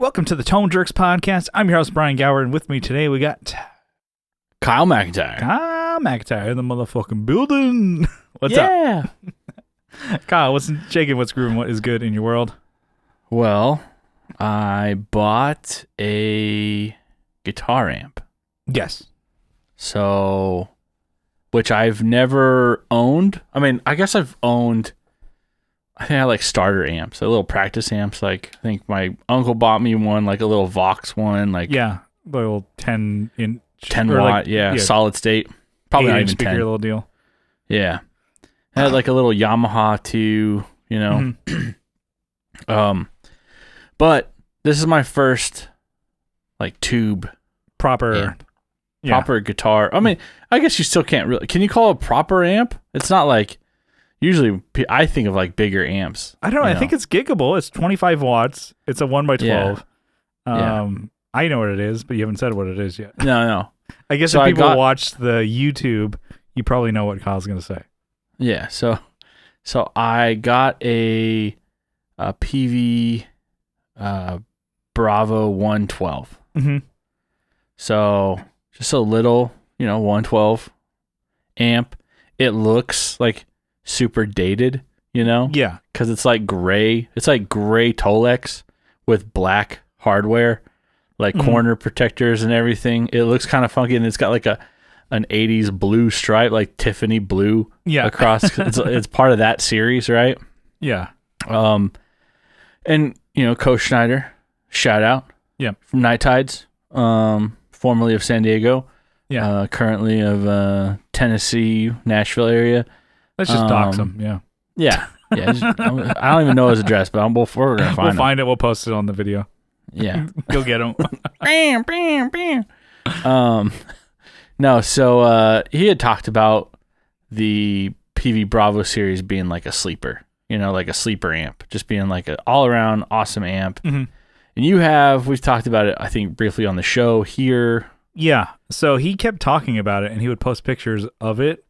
Welcome to the Tone Jerks podcast. I'm your host, Brian Gower, and with me today we got Kyle McIntyre. Kyle McIntyre in the motherfucking building. What's up? Kyle, what's shaking, what's grooving, what is good in your world? Well, I bought a guitar amp. Yes. So, which I've never owned. I mean, I guess I've owned, I think I like starter amps, little practice amps. Like, I think my uncle bought me one, like a little Vox one. Like, yeah, little 10 watt, like, solid state. Probably not even speaker 10. Little deal. Yeah. I had like a little Yamaha too, you know. Mm-hmm. But this is my first like tube Proper amp. Proper guitar. I mean, I guess you still can't really. Can you call it a proper amp? It's not like, usually I think of like bigger amps. I don't know. I think it's giggable. It's 25 watts. It's a 1x12. Yeah. I know what it is, but you haven't said what it is yet. No. I guess if people watch the YouTube, you probably know what Kyle's going to say. Yeah. So I got a PV Bravo 112. Mm-hmm. So just a little, 112 amp. It looks like super dated, Yeah. because it's like gray. It's like gray Tolex with black hardware, like corner protectors and everything. It looks kind of funky, and it's got like an 80s blue stripe, like Tiffany blue across. It's part of that series, right? Yeah. And Co Schneider, shout out. Yeah. From Night Tides, formerly of San Diego. Yeah. Currently of Tennessee, Nashville area. Let's just dox him. Yeah. Yeah. I don't even know his address, but we're gonna find him. We'll find it. We'll post it on the video. Yeah. Go get him. Bam, bam, bam. No, so he had talked about the PV Bravo series being like a sleeper, like a sleeper amp, just being like an all-around awesome amp. Mm-hmm. And we've talked about it, I think, briefly on the show here. Yeah. So he kept talking about it, and he would post pictures of it,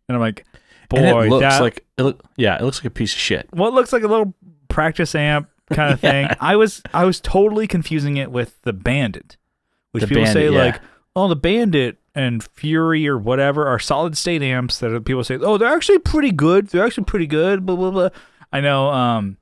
and I'm like, boy, and it looks like a piece of shit. Well, it looks like a little practice amp kind of thing. I was totally confusing it with the Bandit, which the people Bandit, say like, oh, the Bandit and Fury or whatever are solid state amps that people say, oh, they're actually pretty good. Blah, blah, blah. I know,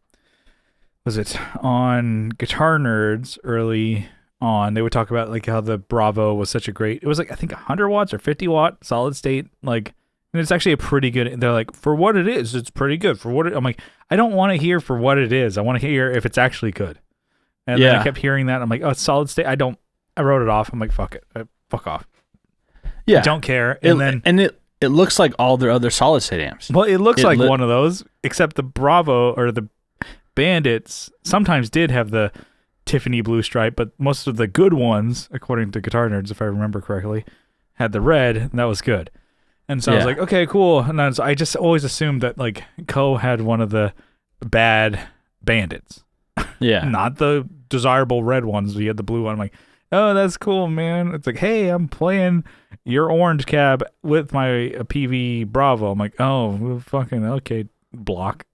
was it on Guitar Nerds early on, they would talk about like how the Bravo was such a great, it was like, I think 100 watts or 50 watt solid state, like, and it's actually a pretty good, they're like, for what it is, it's pretty good. I'm like, I don't want to hear for what it is. I want to hear if it's actually good. And then I kept hearing that. I'm like, oh, it's solid state. I wrote it off. I'm like, fuck it. Fuck off. Yeah. I don't care. And it looks like all their other solid state amps. Well, it looks like one of those, except the Bravo or the Bandits sometimes did have the Tiffany blue stripe, but most of the good ones, according to Guitar Nerds, if I remember correctly, had the red, and that was good. And so I was like, okay, cool. And then I just always assumed that like Co had one of the bad Bandits. Yeah. Not the desirable red ones. He had the blue one. I'm like, oh, that's cool, man. It's like, hey, I'm playing your orange cab with my PV Bravo. I'm like, oh, fucking okay, block.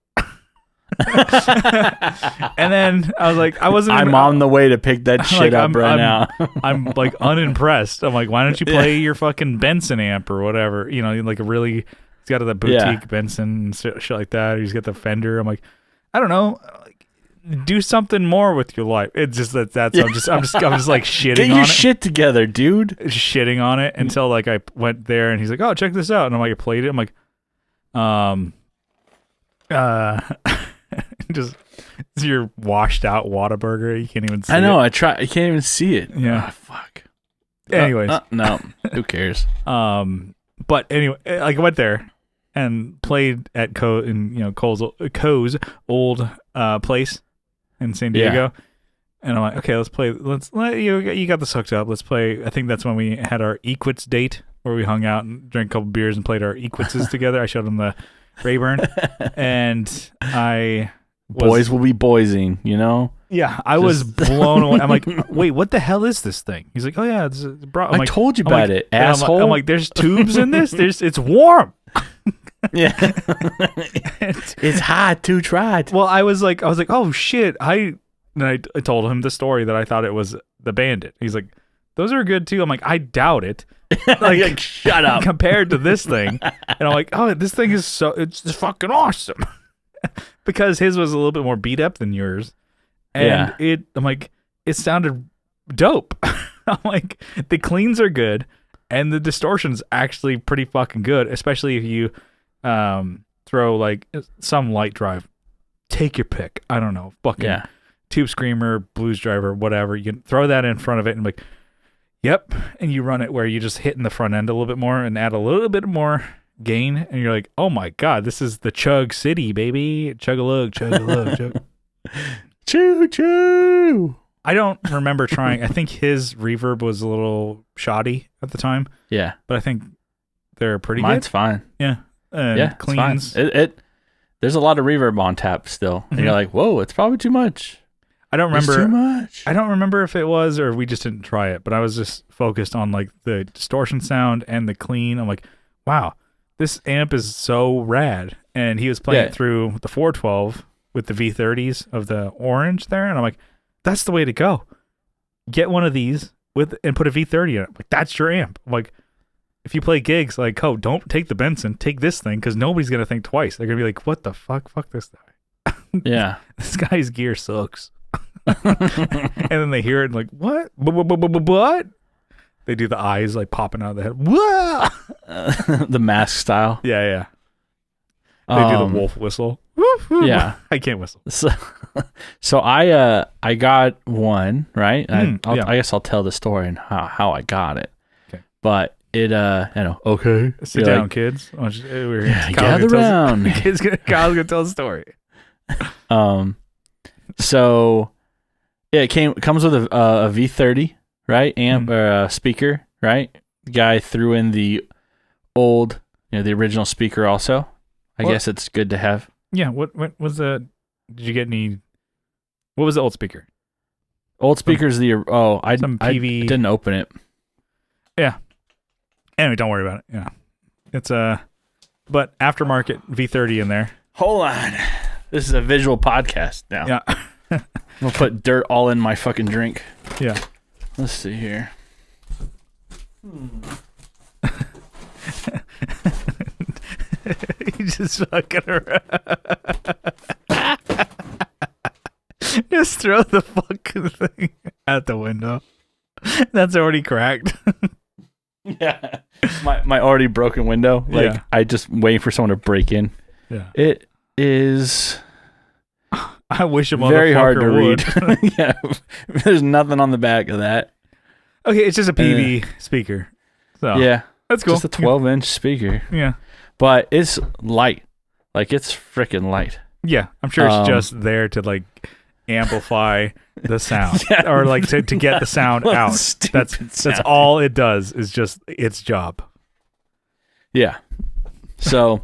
And then I was like, I'm on the way to pick that shit up right now. I'm like unimpressed. I'm like, why don't you play your fucking Benson amp or whatever? Like a really, he's got the boutique Benson and shit like that. He's got the Fender. I'm like, I don't know. Do something more with your life. It's just that's I'm just like shitting Get on your it. shit together, dude. Shitting on it until like I went there and he's like, oh, check this out. And I'm like, I played it. I'm like, just your washed out Whataburger. You can't even see it. I know. I can't even see it. Yeah. Oh, fuck. Anyways. No. Who cares? But anyway, like I went there and played at Co's old place in San Diego. Yeah. And I'm like, okay, let's play. You got this hooked up. Let's play. I think that's when we had our Equits date where we hung out and drank a couple beers and played our Equitses together. I showed him the Rayburn, and boys will be boysing, Yeah, I was blown away. I'm like, wait, what the hell is this thing? He's like, oh yeah, it's I told you about it, asshole. I'm like, there's tubes in this. It's warm. Yeah, it's hot to try it. Well, I was like, oh shit, I And I told him the story that I thought it was the Bandit. He's like, those are good too. I'm like, I doubt it. Like, shut up. Compared to this thing. And I'm like, oh, this thing is it's just fucking awesome. Because his was a little bit more beat up than yours. And I'm like, it sounded dope. I'm like, the cleans are good and the distortion's actually pretty fucking good, especially if you throw like some light drive. Take your pick. I don't know. Fucking Tube Screamer, Blues Driver, whatever. You can throw that in front of it and like, yep. And you run it where you just hit in the front end a little bit more and add a little bit more gain. And you're like, oh my God, this is the Chug City, baby. Chug-a-lug, chug-a-lug, chug. Choo-choo. I don't remember trying. I think his reverb was a little shoddy at the time. Yeah. But I think they're pretty Mine's good. fine. Yeah. And cleans. It's fine. There's a lot of reverb on tap still. And you're like, whoa, it's probably too much. I don't remember. It's too much. I don't remember if it was or we just didn't try it, but I was just focused on like the distortion sound and the clean. I'm like, wow, this amp is so rad. And he was playing it through the 412 with the V30s of the orange there. And I'm like, that's the way to go. Get one of these and put a V30 in it. Like, that's your amp. I'm like, if you play gigs, like, oh, don't take the Benson, take this thing, because nobody's going to think twice. They're going to be like, what the fuck? Fuck this guy. Yeah. This guy's gear sucks. And then they hear it and like, what? What? They do the eyes like popping out of the head. Whoa! The mask style. Yeah. They do the wolf whistle. Yeah. I can't whistle. So I got one, right? I guess I'll tell the story and how I got it. Okay. But it okay. Sit down, like, kids. Gather around. Kyle's gonna tell the story. So yeah, it comes with a V30, right? Amp or speaker, right? The guy threw in the old, the original speaker also. I guess it's good to have. Yeah, what was did you get any, what was the old speaker? Old speaker's I didn't open it. Yeah. Anyway, don't worry about it. Yeah. It's but aftermarket V30 in there. Hold on. This is a visual podcast now. Yeah. I'm gonna put dirt all in my fucking drink. Yeah. Let's see here. You just fucking around. Just throw the fucking thing out the window. That's already cracked. Yeah. My already broken window. Like, I just waiting for someone to break in. Yeah. It is I wish a motherfucker very hard to would. read. Yeah. There's nothing on the back of that. Okay, it's just a PV speaker. So yeah. That's cool. Just a 12-inch speaker. Yeah. But it's light. Like, it's freaking light. Yeah. I'm sure it's just there to like amplify the sound. Or like to get the sound out. That's all it does, is just its job. Yeah. So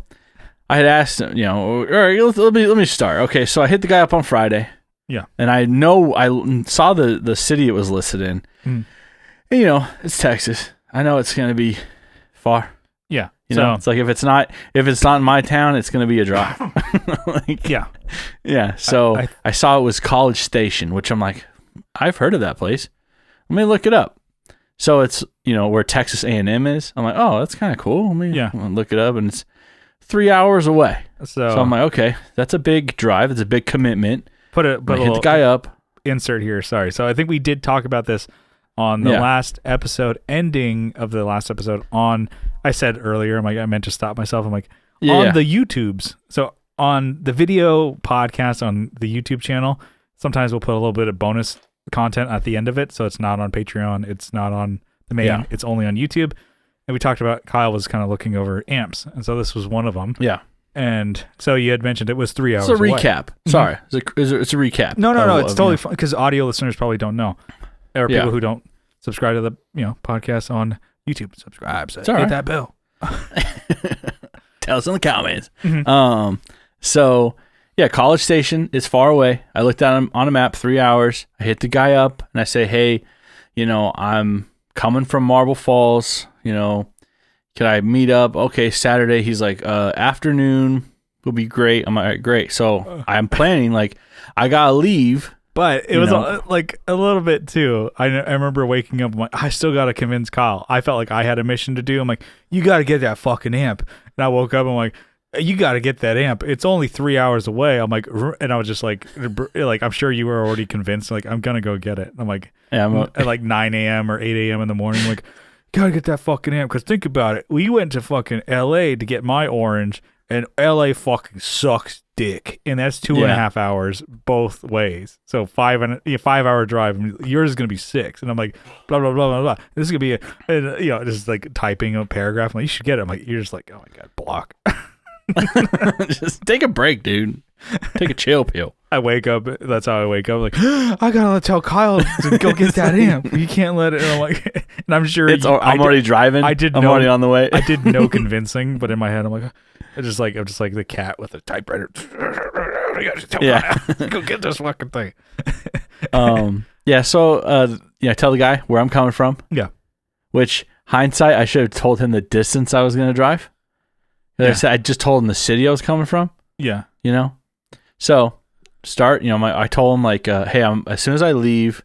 I had asked him, all right, let me start. Okay, so I hit the guy up on Friday. Yeah. And I saw the city it was listed in. And, it's Texas. I know it's going to be far. Yeah. It's like if it's not in my town, it's going to be a drive. Yeah. Yeah. So I saw it was College Station, which I'm like, I've heard of that place. Let me look it up. So it's, where Texas A&M is. I'm like, oh, that's kind of cool. Let me look it up, and it's 3 hours away. So I'm like, okay, that's a big drive. It's a big commitment. Hit the guy up. Insert here. Sorry. So I think we did talk about this on the last episode, ending of the last episode on, I said earlier, I meant to stop myself. I'm like, on the YouTubes. So on the video podcast on the YouTube channel, sometimes we'll put a little bit of bonus content at the end of it. So it's not on Patreon. It's not on the main. Yeah. It's only on YouTube. And we talked about Kyle was kind of looking over amps. And so this was one of them. Yeah. And so you had mentioned it was 3 hours It's a away. recap. Sorry. It's a recap. No. It's totally fine, because audio listeners probably don't know. Or people who don't subscribe to the podcast on YouTube. Subscribe. So hit that bell. Tell us in the comments. Mm-hmm. So yeah, College Station is far away. I looked on a map, 3 hours. I hit the guy up and I say, hey, I'm coming from Marble Falls. Could I meet up? Okay, Saturday. He's like, afternoon will be great. I'm like, all right, great. So I'm planning, like, I gotta leave But it was like a little bit too. I remember waking up, I'm like, I still got to convince Kyle. I felt like I had a mission to do. I'm like, you got to get that fucking amp. And I woke up, I'm like, you got to get that amp. It's only 3 hours away. I'm like, and I was just like, I'm sure you were already convinced. Like, I'm going to go get it. I'm like, at like 9 a.m. or 8 a.m. in the morning, I'm like, gotta get that fucking amp. Because think about it. We went to fucking LA to get my orange, and LA fucking sucks dick. And that's 2.5 hours both ways. So 5 hour drive. And yours is going to be 6. And I'm like, blah, blah, blah, blah, blah. This is going to be just like typing a paragraph. I'm like, you should get it. I'm like, you're just like, oh my God, block. Just take a break, dude. Take a chill pill. I wake up. That's how I wake up. Like, I gotta tell Kyle to go get that amp. You can't let it. And I'm like, and I'm sure I'm already driving. I'm already on the way. I did no convincing, but in my head, I'm like, I'm just like the cat with a typewriter. I gotta tell Kyle, go get this fucking thing. Yeah. So, tell the guy where I'm coming from. Yeah. Which hindsight, I should have told him the distance I was gonna drive. Yeah. I just told him the city I was coming from. Yeah. So I told him like, hey, as soon as I leave,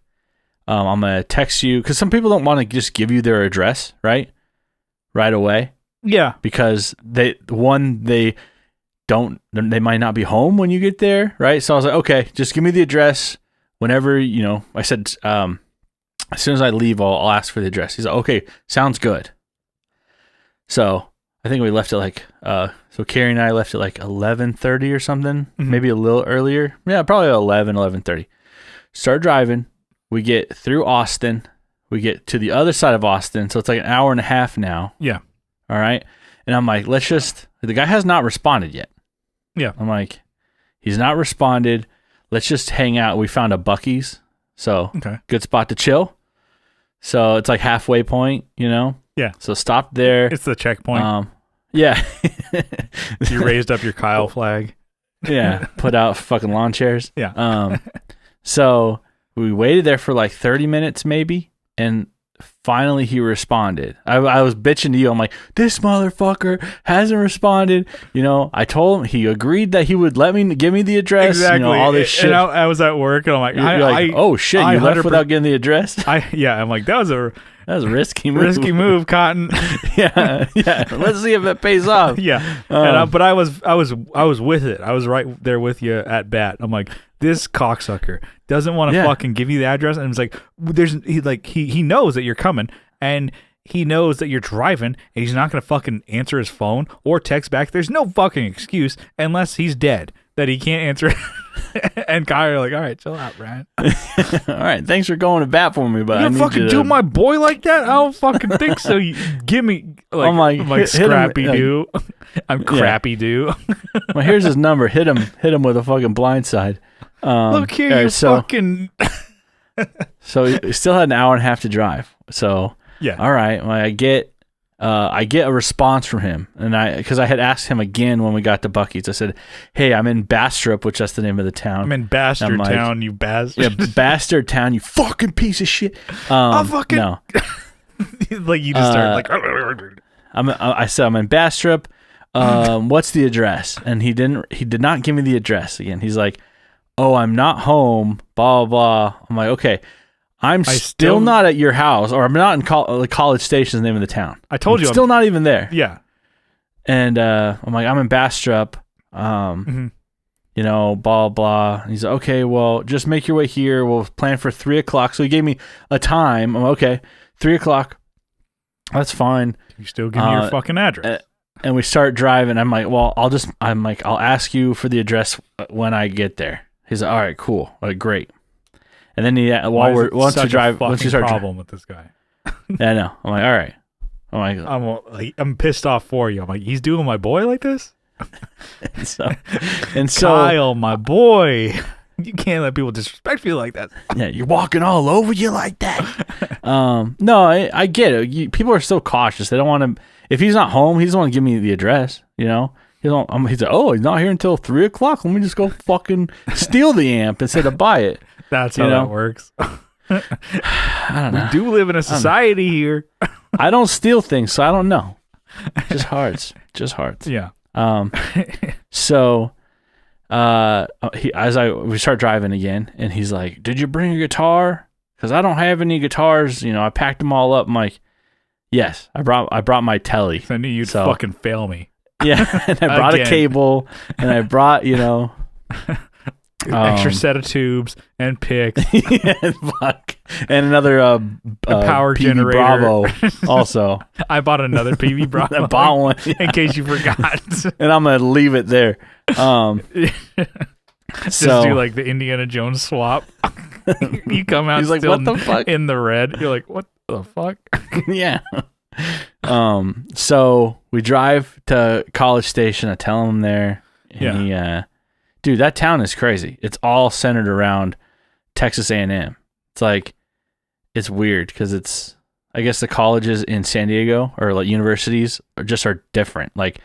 I'm going to text you. Cause some people don't want to just give you their address, right away. Yeah. Because they might not be home when you get there. Right. So I was like, okay, just give me the address whenever, I said, as soon as I leave, I'll ask for the address. He's like, okay, sounds good. So I think we left it so Carrie and I left at like 11:30 or something, maybe a little earlier. Yeah, probably 11:30. Start driving. We get through Austin. We get to the other side of Austin. So it's like an hour and a half now. Yeah. All right. And I'm like, the guy has not responded yet. Yeah. I'm like, he's not responded. Let's just hang out. We found a Buc-ee's. So good spot to chill. So it's like halfway point, Yeah. So stop there. It's the checkpoint. Yeah. You raised up your Kyle flag. Yeah. Put out fucking lawn chairs. Yeah. So we waited there for like 30 minutes maybe. And finally he responded. I was bitching to you. I'm like, this motherfucker hasn't responded. I told him, he agreed that he would give me the address. Exactly. All this shit. And I was at work and I'm like, oh shit, you left without getting the address? I'm like, that was a risky move. Risky move, Cotton. Yeah. Let's see if it pays off. Yeah. But I was with it. I was right there with you at bat. I'm like, this cocksucker doesn't want to fucking give you the address, and it's like, he knows that you're coming, and he knows that you're driving, and he's not gonna fucking answer his phone or text back. There's no fucking excuse unless he's dead that he can't answer. And Kyle, like, all right, chill out, Brian. All right, thanks for going to bat for me, but you fucking do my boy like that? I don't fucking think so. You give me like scrappy do. I'm crappy do. Well, here's his number. Hit him with a fucking blindside. Look here, fucking. So we still had an hour and a half to drive. So yeah, all right. Well, I get a response from him, and because I had asked him again when we got to Buc-ee's. I said, "Hey, I'm in Bastrop, which that's the name of the town. I'm in Bastard Town, you bastard. Yeah, Bastard Town, you fucking piece of shit. I'll fucking no." Like you just start like. I said I'm in Bastrop. What's the address? And he did not give me the address again. He's like, oh, I'm not home. Blah blah. I'm like, okay. I'm still not at your house, or I'm not in College Station is the name of the town. I told you. I'm still not even there. Yeah. And I'm like, I'm in Bastrop. Blah, blah. And he's like, okay, well, just make your way here. We'll plan for 3:00. So he gave me a time. I'm like, okay, 3:00. That's fine. You still give me your fucking address. And we start driving. I'm like, well, I'll ask you for the address when I get there. He's like, all right, cool. Like, great. And then once you start problem with this guy. Yeah, I know. I'm like, all right. I'm pissed off for you. I'm like, he's doing my boy like this. and so Kyle, my boy, you can't let people disrespect you like that. Yeah, you're walking all over you like that. No, I get it. People are so cautious. They don't want to. If he's not home, he doesn't want to give me the address. He's like, oh, he's not here until 3:00. Let me just go fucking steal the amp instead of buy it. That's how that works. I don't know. We do live in a society here. I don't steal things, so I don't know. Just hearts. Yeah. So we start driving again, and he's like, "Did you bring a guitar? Because I don't have any guitars. I packed them all up." I'm like, "Yes, I brought my telly." I knew you'd fucking fail me. Yeah, and I brought a cable, and I brought extra set of tubes and picks. And another a power PV generator. Bravo also. I bought another PV Bravo. I bought one in case you forgot. And I'm gonna leave it there. Just do like the Indiana Jones swap. You come out. He's like, "What the fuck?" In the red. You're like, "What the fuck?" Yeah. So we drive to College Station. I tell him there. And dude, that town is crazy. It's all centered around Texas A&M. It's like, it's weird because I guess the colleges in San Diego or like universities are different. Like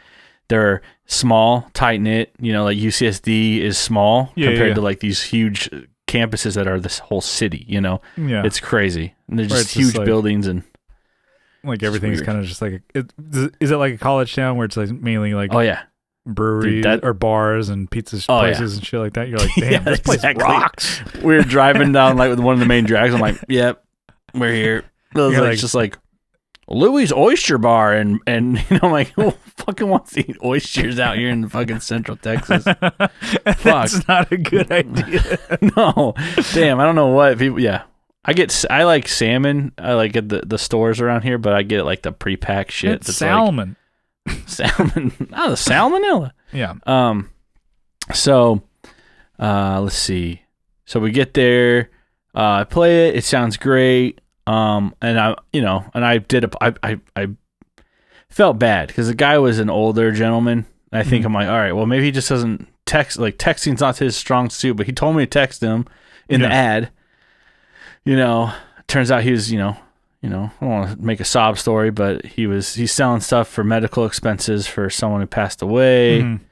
they're small, tight knit, like UCSD is small compared to like these huge campuses that are this whole city, Yeah. It's crazy. And they're just huge buildings and like everything's kind of just like, is it like a college town where it's like mainly like, oh yeah, breweries or bars and pizza places and shit like that? You're like, damn, this place rocks. We were driving down like with one of the main drags. I'm like, yep, we're here. It's just like Louis Oyster Bar, and I'm like, who fucking wants to eat oysters out here in fucking Central Texas? That's not a good idea. No, damn, I don't know what people. Yeah, I like salmon. I like at the stores around here, but I get like the pre-packed shit. It's salmon. Salmon. Oh, the salmonella. Yeah. So, let's see. So we get there. I play it. It sounds great. And I felt bad because the guy was an older gentleman. I think I'm like, all right, well, maybe he just doesn't text. Like texting's not his strong suit, but he told me to text him in the ad. Turns out he was, I don't want to make a sob story, but he's selling stuff for medical expenses for someone who passed away. Mm-hmm.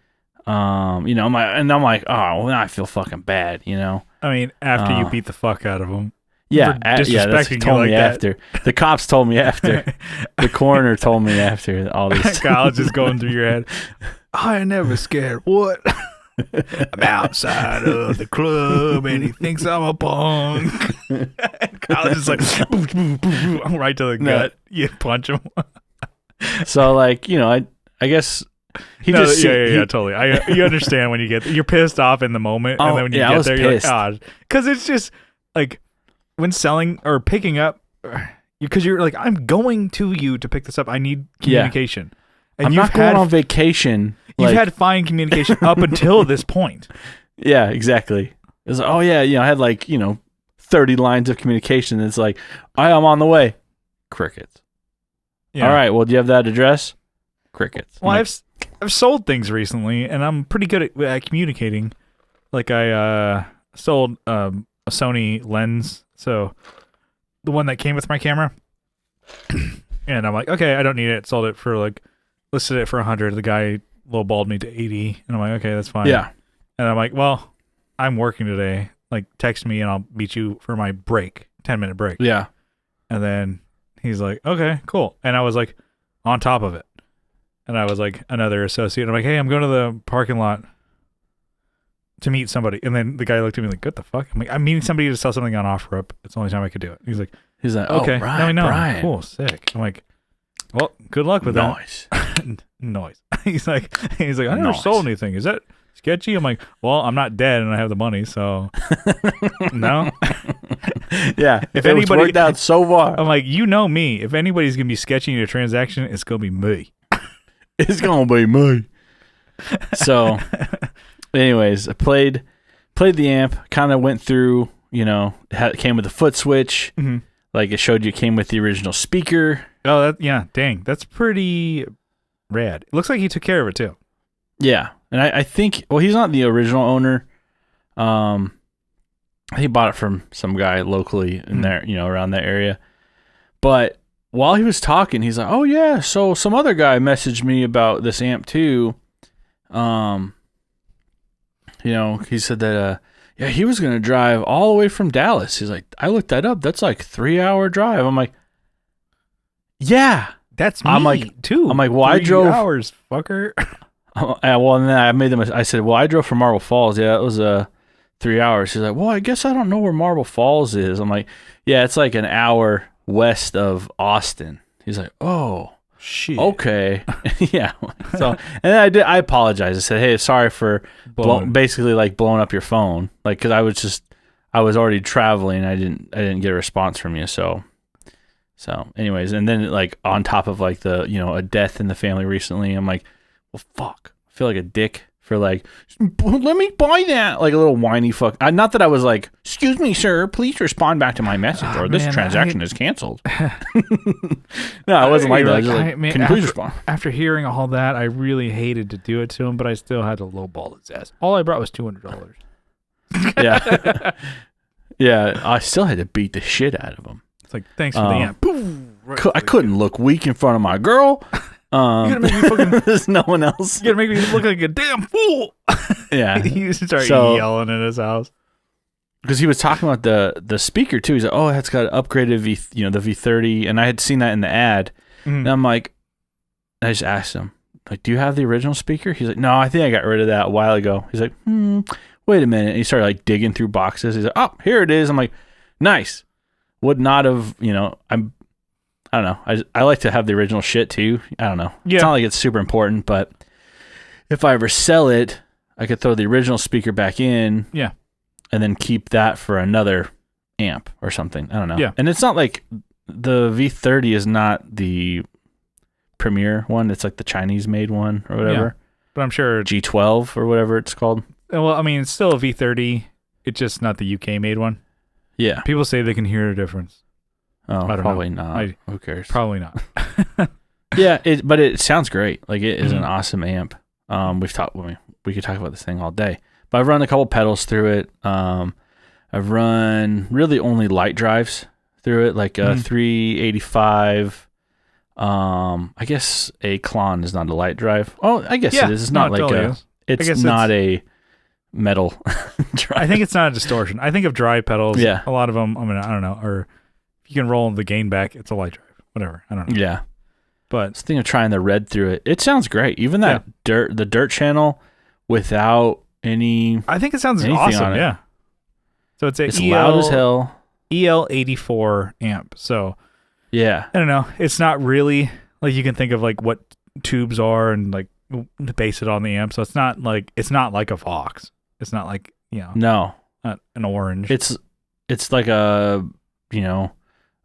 I'm like, oh, well, now I feel fucking bad, I mean, after you beat the fuck out of him. Yeah, that's what he told me after. The cops told me after. The coroner told me after all this. College is going through your head. I ain't never scared. What? I'm outside of the club and he thinks I'm a punk. College is like, I'm right to the gut. You punch him. So, like, I guess he just. Yeah, totally. You understand when you're pissed off in the moment. And then when you get there, you're like, oh. Because it's just like when selling or picking up, because you're like, I'm going to you to pick this up. I need communication. And I'm not going on vacation. You've had fine communication up until this point. Yeah, exactly. It's like, oh yeah, I had like 30 lines of communication. It's like, I'm on the way. Crickets. Yeah. All right. Well, do you have that address? Crickets. Well, I've sold things recently, and I'm pretty good at communicating. Like I sold a Sony lens, so the one that came with my camera. And I'm like, okay, I don't need it. Sold it for listed it for 100. The guy lowballed me to 80, and I'm like, okay, that's fine. Yeah. And I'm like, well, I'm working today. Like, text me and I'll meet you for my break, 10-minute break. Yeah. And then he's like, okay, cool. And I was like, on top of it. And I was like, another associate. I'm like, hey, I'm going to the parking lot to meet somebody. And then the guy looked at me like, what the fuck? I'm like, I'm meeting somebody to sell something on OfferUp. It's the only time I could do it. He's like, okay, now I know. Brian. Cool, sick. I'm like, well, good luck with that. Noise. He's like, I never sold anything. Is that sketchy? I'm like, well, I'm not dead and I have the money, so no. Yeah. If anybody worked out so far. I'm like, me. If anybody's gonna be sketching a transaction, it's gonna be me. It's gonna be me. So, anyways, I played the amp. Kind of went through. It came with a foot switch. Mm-hmm. Like it showed you, it came with the original speaker. Oh, dang, that's pretty rad. It looks like he took care of it too. Yeah, and I think, well, he's not the original owner. He bought it from some guy locally in there, around that area. But while he was talking, he's like, "Oh yeah, so some other guy messaged me about this amp too. He said that he was gonna drive all the way from Dallas. He's like, I looked that up. That's like 3-hour drive. I'm like, yeah, that's me. I'm like, too. I'm like, well, 3 hours, fucker. Well, and then I made them. I said, well, I drove from Marble Falls. Yeah, it was 3 hours. She's like, well, I guess I don't know where Marble Falls is. I'm like, yeah, it's like an hour west of Austin. He's like, oh, shit. Okay. Yeah. So, and I apologized. I said, hey, sorry for basically like blowing up your phone. Like, cause I was already traveling. I didn't get a response from you. So anyways, and then like on top of like the, a death in the family recently, I'm like, well, fuck, I feel like a dick for like, let me buy that. Like a little whiny fuck. Not that I was like, excuse me, sir, please respond back to my message or this transaction is canceled. No, I wasn't like that. I was just like, can you please respond? After hearing all that, I really hated to do it to him, but I still had to lowball his ass. All I brought was $200. Yeah. Yeah, I still had to beat the shit out of him. It's like, thanks for the amp. Boom, right I couldn't look weak in front of my girl. You gotta make me fucking. There's no one else. You gotta make me look like a damn fool. Yeah. He started yelling in his house because he was talking about the speaker too. He's like, "Oh, it's got upgraded the V30," and I had seen that in the ad. And I'm like, I just asked him, like, "Do you have the original speaker?" He's like, "No, I think I got rid of that a while ago." He's like, "Wait a minute." And he started like digging through boxes. He's like, "Oh, here it is." I'm like, "Nice." Would not have, I don't know. I like to have the original shit too. I don't know. Yeah. It's not like it's super important, but if I ever sell it, I could throw the original speaker back in. Yeah. And then keep that for another amp or something. I don't know. Yeah. And it's not like the V30 is not the premier one. It's like the Chinese made one or whatever. Yeah. But I'm sure G12 or whatever it's called. Well, I mean, it's still a V30. It's just not the UK made one. Yeah. People say they can hear a difference. Oh, probably not. Who cares? Probably not. Yeah, but it sounds great. Like it is an awesome amp. We could talk about this thing all day. But I've run a couple pedals through it. I've run really only light drives through it, like a 385. I guess a Klon is not a light drive. Oh, I guess it is. It's not like it's not a metal drive. I think it's not a distortion. I think of drive pedals. Yeah. A lot of them, I don't know, or if you can roll the gain back, it's a light drive. Whatever. I don't know. Yeah. But I was thinking of trying the red through it. It sounds great. Even that the dirt channel without any. I think it sounds awesome. Yeah. So it's loud as hell. EL84 amp. So yeah, I don't know. It's not really like you can think of like what tubes are and like base it on the amp. So it's not like a Vox. It's not like no, not an orange. It's like a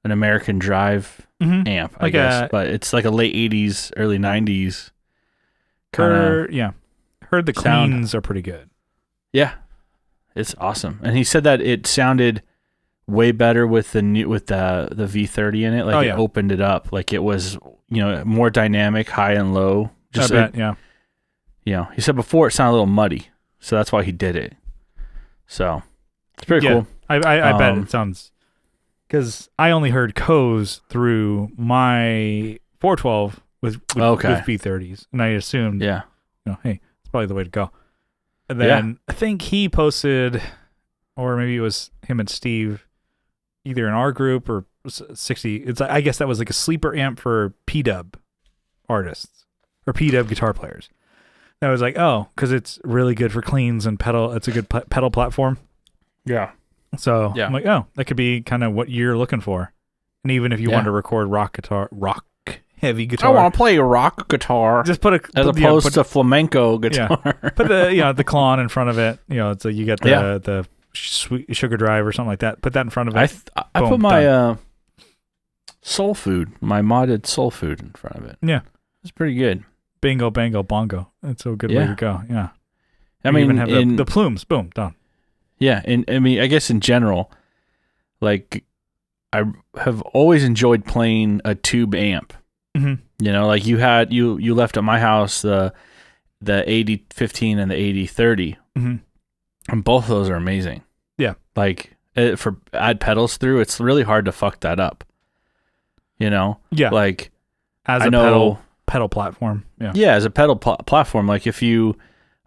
an American Drive amp, I guess, but it's like a late 80s, early 90s kind of. Heard the cleans are pretty good. Yeah, it's awesome. And he said that it sounded way better with the V30 in it. Like it opened it up, like it was more dynamic, high and low. Just I bet, he said before it sounded a little muddy, so that's why he did it. So it's pretty cool. I bet it sounds. Because I only heard Co's through my 412 with V30s, and I assumed, hey, it's probably the way to go. And then I think he posted, or maybe it was him and Steve, either in our group or 60. I guess that was like a sleeper amp for P-dub artists or P-dub guitar players. And I was like, because it's really good for cleans and pedal. It's a good pedal platform. Yeah. So I'm like, that could be kind of what you're looking for. And even if you want to record rock heavy guitar. I want to play a rock guitar. Just as opposed to flamenco guitar. Yeah. Put the Klon in front of it. So you get the sweet sugar drive or something like that. Put that in front of it. I put my soul food, my modded soul food in front of it. Yeah. It's pretty good. Bingo, bango, bongo. That's a good way to go. Yeah. I mean, even have the plumes. Boom, done. Yeah, and I mean, I guess in general, like I have always enjoyed playing a tube amp. Mm-hmm. Like you left at my house the 8015 and the 8030, and both of those are amazing. Yeah, like for add pedals through, it's really hard to fuck that up. Yeah, like as a pedal platform. Yeah, as a pedal platform. Like if you,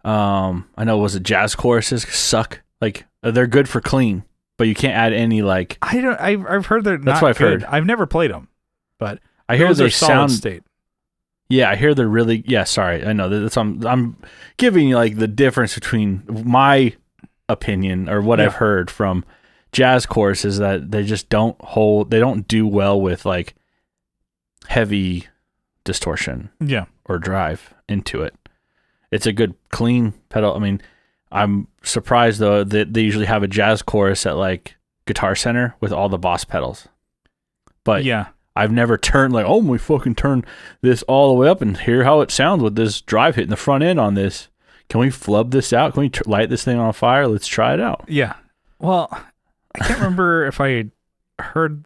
I know jazz choruses suck. Like they're good for clean, but you can't add any like. I've heard they're not. That's what I've good. heard. I've never played them, but I hear they solid sound state. Yeah, I hear they're really. Yeah, sorry, I know that's. I'm giving you like the difference between my opinion or what I've heard from jazz chorus is that they just don't hold. They don't do well with like heavy distortion. Yeah. Or drive into it. It's a good clean pedal. I mean, I'm surprised though that they usually have a jazz chorus at like Guitar Center with all the Boss pedals. But yeah, I've never turned like, oh, we fucking turn this all the way up and hear how it sounds with this drive hitting the front end on this. Can we flub this out? Can we light this thing on fire? Let's try it out. Yeah. Well, I can't remember if I heard.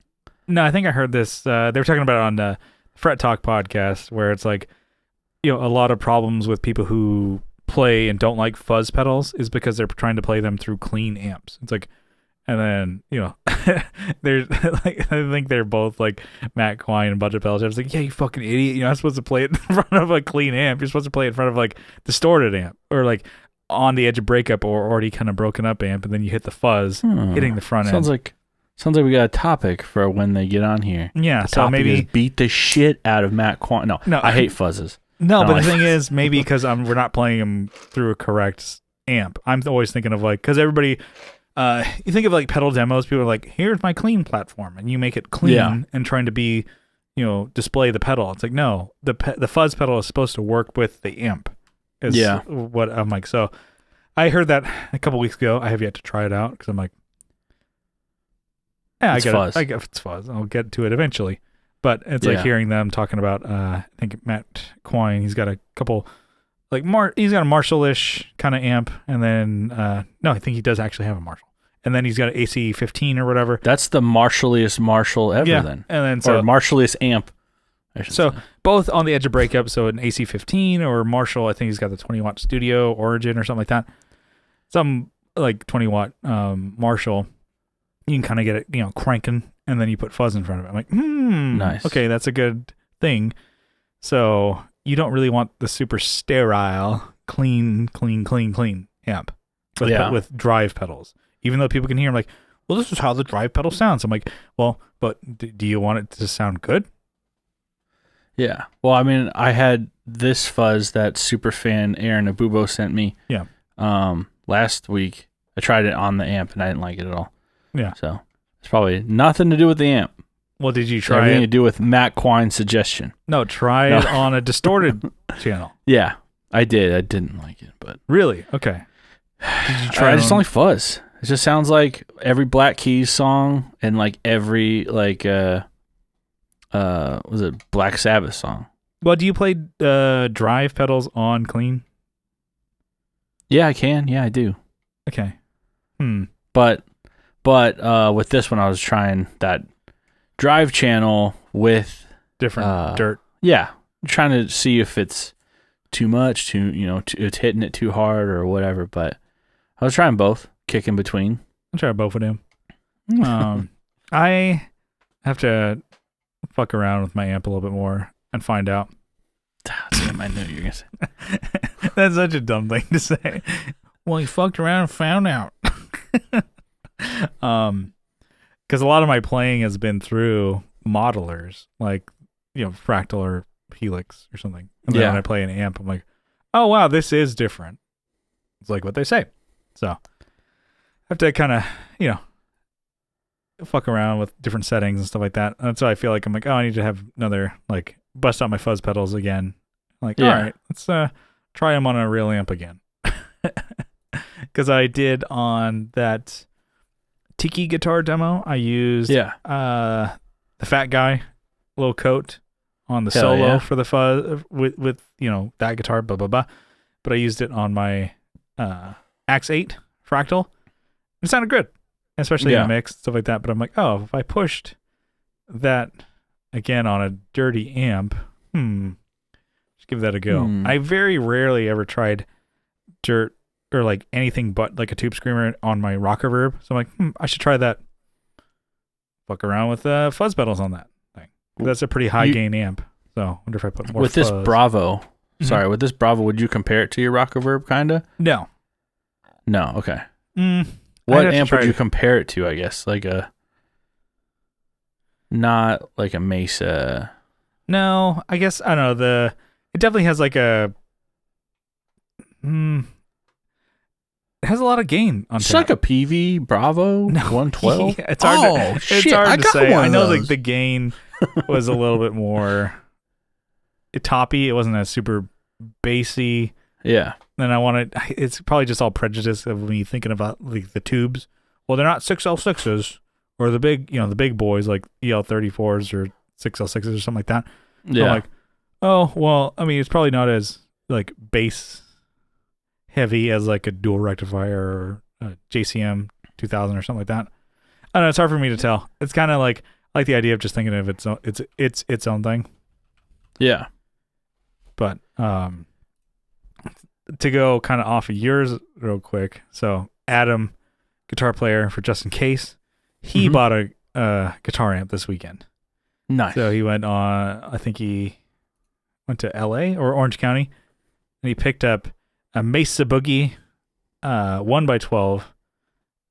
No, I think I heard this. They were talking about it on the Fret Talk podcast, where it's like, a lot of problems with people who play and don't like fuzz pedals is because they're trying to play them through clean amps. It's like, and then, there's like, I think they're both like Matt Quine and Budget Pedals. I was like, yeah, you fucking idiot. You're not supposed to play it in front of a clean amp. You're supposed to play it in front of like distorted amp or like on the edge of breakup or already kind of broken up amp. And then you hit the fuzz hitting the front end. Sounds like we got a topic for when they get on here. Yeah. The So maybe beat the shit out of Matt Quine. No, I hate fuzzes. No, but the thing is, maybe because we're not playing them through a correct amp. I'm always thinking of like, because everybody, you think of like pedal demos, people are like, here's my clean platform, and you make it clean and trying to be, display the pedal. It's like, no, the fuzz pedal is supposed to work with the amp. What I'm like. So I heard that a couple weeks ago. I have yet to try it out because I'm like, yeah, I get it's fuzz. I'll get to it eventually. But it's like hearing them talking about, I think Matt Quine, he's got a couple, like, he's got a Marshall-ish kind of amp, and then, no, I think he does actually have a Marshall. And then he's got an AC-15 or whatever. That's the Marshalliest Marshall ever then. And then or Marshalliest amp, I should say. Both on the edge of breakup, so an AC-15 or Marshall, I think he's got the 20-watt Studio Origin or something like that. Some, like, 20-watt Marshall, you can kind of get it, cranking. And then you put fuzz in front of it. I'm like, nice. Okay, that's a good thing. So you don't really want the super sterile, clean amp with drive pedals. Even though people can hear them like, well, this is how the drive pedal sounds. I'm like, well, but do you want it to sound good? Yeah. Well, I mean, I had this fuzz that super fan Aaron Abubo sent me. Yeah. Last week. I tried it on the amp and I didn't like it at all. Yeah. So it's probably nothing to do with the amp. Well, did you try everything it? to do with Matt Quine's suggestion. No, try it on a distorted channel. Yeah, I did. I didn't like it, but really, okay. Did you try? I just only fuzz. It just sounds like every Black Keys song and like every like was it Black Sabbath song? Well, do you play drive pedals on clean? Yeah, I can. Yeah, I do. Okay. But with this one, I was trying that drive channel with different dirt. Yeah, trying to see if it's too much, it's hitting it too hard or whatever. But I was trying both, kick in between. I'll try both of them. I have to fuck around with my amp a little bit more and find out. Damn, I knew you were gonna say. That's such a dumb thing to say. Well, you fucked around and found out. Because a lot of my playing has been through modelers, like Fractal or Helix or something. And then when I play an amp, I'm like, oh wow, this is different. It's like what they say. So I have to kind of fuck around with different settings and stuff like that. And that's why I feel like I'm like, oh, I need to have another like bust out my fuzz pedals again. Like, all right, let's try them on a real amp again. Because I did on that Tiki guitar demo, I used the Fat Guy little coat on the solo for the fuzz with that guitar, blah blah blah. But I used it on my Axe 8 Fractal. It sounded good, especially in a mix stuff like that. But I'm like, oh, if I pushed that again on a dirty amp, just give that a go. I very rarely ever tried dirt or like anything but like a tube screamer on my rock reverb. So I'm like, I should try that. Fuck around with fuzz pedals on that thing. That's a pretty high gain amp. So I wonder if I put more with fuzz. This Bravo. Sorry, with this Bravo, would you compare it to your rock reverb kinda? No. Okay. What amp would you compare it to, I guess? Like not like a Mesa. No, I guess I don't know. it definitely has like a. It has a lot of gain on It's tap. like a PV Bravo 112. Yeah, it's hard. Shit, it's hard I to got say. one I of know those. the gain was a little bit more toppy. It wasn't as super bassy. Yeah. And I wanted. It's probably just all prejudice of me thinking about like the tubes. Well, they're not 6L6s or the big, the big boys like EL34s or 6L6s or something like that. Yeah. I'm like, oh well. I mean, it's probably not as like bass heavy as like a dual rectifier or a JCM 2000 or something like that. I don't know. It's hard for me to tell. It's kind of like I like the idea of just thinking of its own thing. Yeah. But to go kind of off of yours real quick. So Adam, guitar player for Just In Case, he bought a guitar amp this weekend. Nice. So he went on. I think he went to LA or Orange County, and he picked up a Mesa Boogie 1x12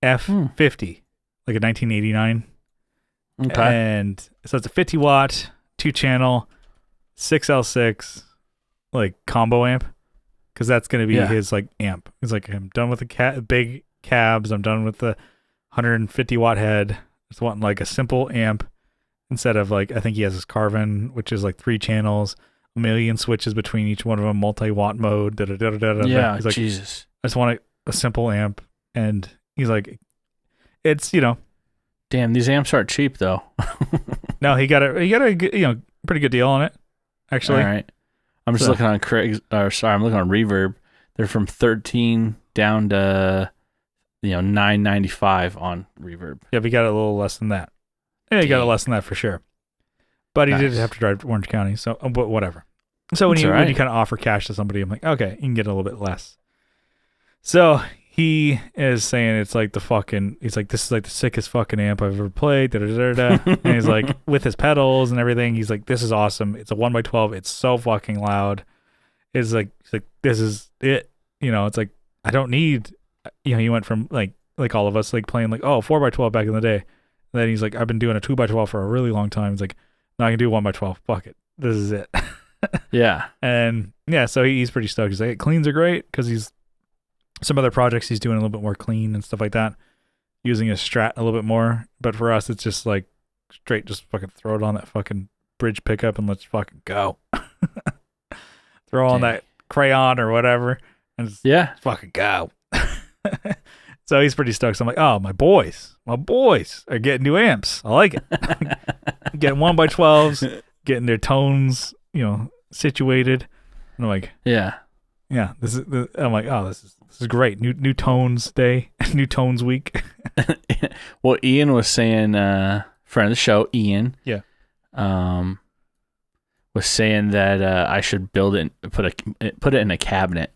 F50, like a 1989. Okay. And so it's a 50 watt, 2-channel, 6L6, like combo amp, because that's going to be his like amp. He's like, I'm done with the big cabs. I'm done with the 150 watt head. Just want like a simple amp instead of like, I think he has his Carvin, which is like 3 channels, a million switches between each one of them, multi-watt mode. Yeah, he's like, Jesus. I just want a simple amp. And he's like, it's, Damn, these amps aren't cheap though. no, he got a pretty good deal on it, actually. All right. I'm just looking on I'm looking on Reverb. They're from 13 down to $9.95 on Reverb. Yeah, he got a little less than that. Yeah, he got it less than that for sure. But he did have to drive to Orange County, so but whatever. So when you kind of offer cash to somebody, I'm like, okay, you can get a little bit less. So he is saying it's like he's like, this is like the sickest fucking amp I've ever played. And he's like, with his pedals and everything, he's like, this is awesome. It's a 1x12. It's so fucking loud. He's like, this is it. It's like, I don't need, he went from like all of us, like playing like, 4x12 back in the day. And then he's like, I've been doing a 2x12 for a really long time. He's like, no, I can do 1x12. Fuck it. This is it. Yeah. And yeah, so he's pretty stoked. He's like, cleans are great because some other projects he's doing a little bit more clean and stuff like that, using his Strat a little bit more. But for us, it's just like straight, just fucking throw it on that fucking bridge pickup and let's fucking go. Throw on that crayon or whatever and just fucking go. So he's pretty stoked. So I'm like, oh, my boys are getting new amps. I like it. Getting 1x12s, getting their tones, situated. And I'm like, yeah, I'm like, oh, this is great. New tones day, new tones week. Well, Ian was saying, friend of the show, Ian. Yeah. Was saying that I should build it, put it in a cabinet,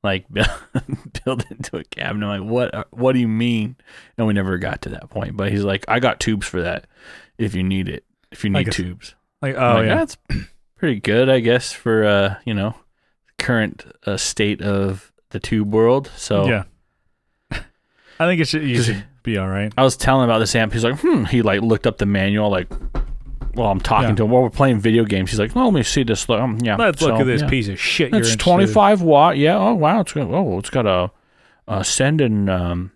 like build it into a cabinet. I'm like, what do you mean? And we never got to that point. But he's like, I got tubes for that if you need it. If you need tubes, like, that's pretty good, I guess, for current state of the tube world. So yeah, I think you should be all right. I was telling him about this amp. He's like, He like looked up the manual, like, while I'm talking to him while we're playing video games. He's like, let me see this. Yeah, let's look at this piece of shit. It's 25 watt. Yeah. Oh wow. It's got a send and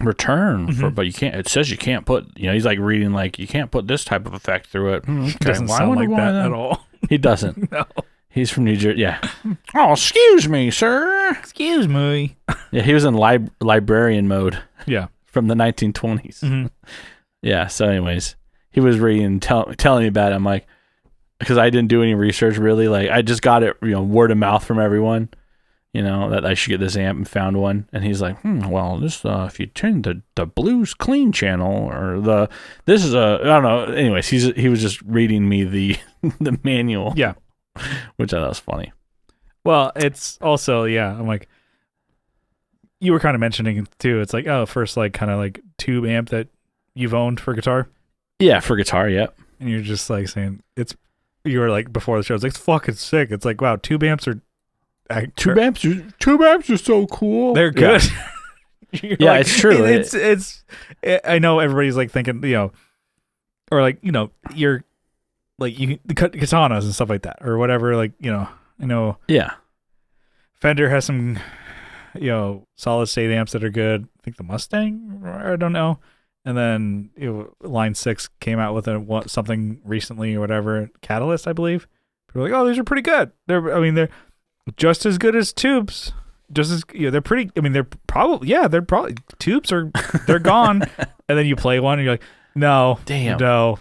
return for, but you can't. It says you can't put. He's like reading like you can't put this type of effect through it. Okay. Doesn't sound like that at all. He doesn't. No. He's from New Jersey. Yeah. Oh, excuse me, sir. Excuse me. Yeah, he was in librarian mode. Yeah. From the 1920s. Yeah. So, anyways, he was reading, telling me about it. I'm like, because I didn't do any research really. Like, I just got it, word of mouth from everyone. That I should get this amp and found one. And he's like, well, this if you turn the blues clean channel or this is I don't know. Anyways, he was just reading me the manual. Yeah. Which I thought was funny. Well, it's also, I'm like, you were kind of mentioning it too. It's like, first like kind of like tube amp that you've owned for guitar. Yeah, for guitar, yep. And you're just like saying you were like before the show, it's like, it's fucking sick. It's like, wow, tube amps are tube amps are so cool. They're good. Yeah, like, it's true. It's I know everybody's like thinking, or like, you're like the katanas and stuff like that or whatever, like, I know. Yeah. Fender has some, solid state amps that are good. I think the Mustang, I don't know. And then Line 6 came out with something recently or whatever, Catalyst, I believe. People are like, oh, these are pretty good. They're just as good as tubes. Just as they're pretty. I mean, they're probably tubes are they're gone. And then you play one, and you're like, no, damn, no.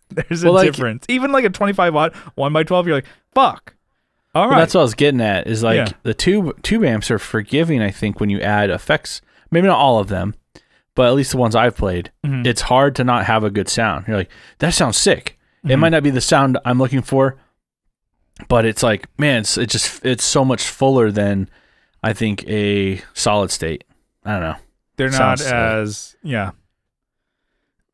There's a difference. Even like a 25-watt 1x12, you're like, fuck. All right. That's what I was getting at. Is like the tube amps are forgiving. I think when you add effects, maybe not all of them, but at least the ones I've played, it's hard to not have a good sound. You're like, that sounds sick. It might not be the sound I'm looking for, but it's like, man, it's so much fuller than I think a solid state. I don't know. They're not as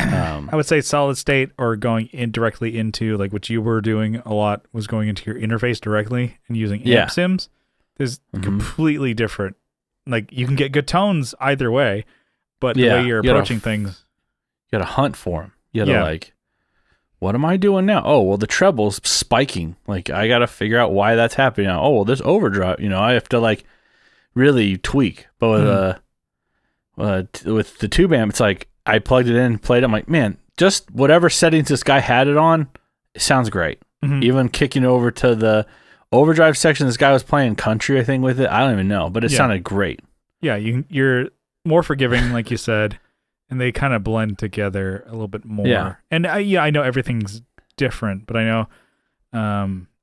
I would say solid state or going directly into like what you were doing a lot was going into your interface directly and using amp sims. There's completely different. Like you can get good tones either way, but the way you're approaching things, you got to hunt for them. You got to like, what am I doing now? Oh, well, the treble's spiking. Like I got to figure out why that's happening now. Oh, well, this overdrive. I have to like really tweak. But with the tube amp, it's like I plugged it in, played it. I'm like, man, just whatever settings this guy had it on, it sounds great. Even kicking over to the overdrive section, this guy was playing country, I think, with it. I don't even know, but it sounded great. Yeah, you're more forgiving, like you said, and they kind of blend together a little bit more. Yeah. And I know everything's different, but I know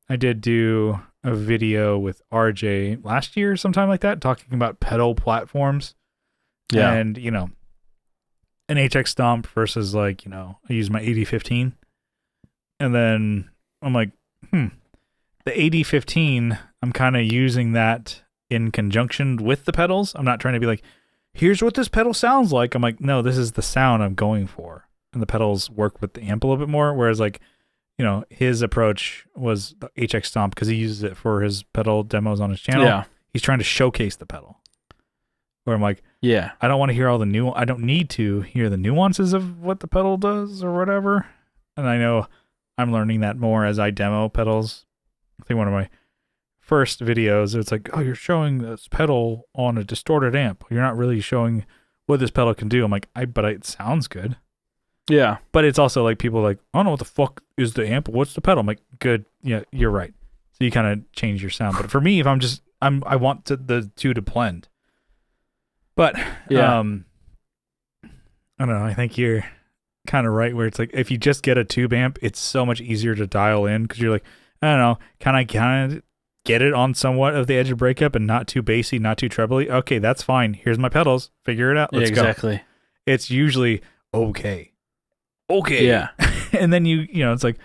I did do a video with RJ last year, sometime like that, talking about pedal platforms. Yeah. And, an HX Stomp versus like, I use my 8015. And then I'm like, the 8015, I'm kind of using that in conjunction with the pedals. I'm not trying to be like, here's what this pedal sounds like. I'm like, no, this is the sound I'm going for. And the pedals work with the amp a little bit more. Whereas like, his approach was the HX Stomp because he uses it for his pedal demos on his channel. Yeah. He's trying to showcase the pedal. Where I'm like, I don't want to hear all the I don't need to hear the nuances of what the pedal does or whatever. And I know I'm learning that more as I demo pedals. I think one of my first videos, it's like, oh, you're showing this pedal on a distorted amp. You're not really showing what this pedal can do. I'm like, but it sounds good. Yeah. But it's also like people are like, I don't know what the fuck is the amp. What's the pedal? I'm like, good. Yeah, you're right. So you kind of change your sound. But for me, if I want the two to blend. But I don't know. I think you're kind of right where it's like if you just get a tube amp, it's so much easier to dial in because you're like, I don't know, can I kind of get it on somewhat of the edge of breakup and not too bassy, not too trebly? Okay, that's fine. Here's my pedals. Figure it out. Let's go. Exactly. It's usually okay. Yeah. And then it's like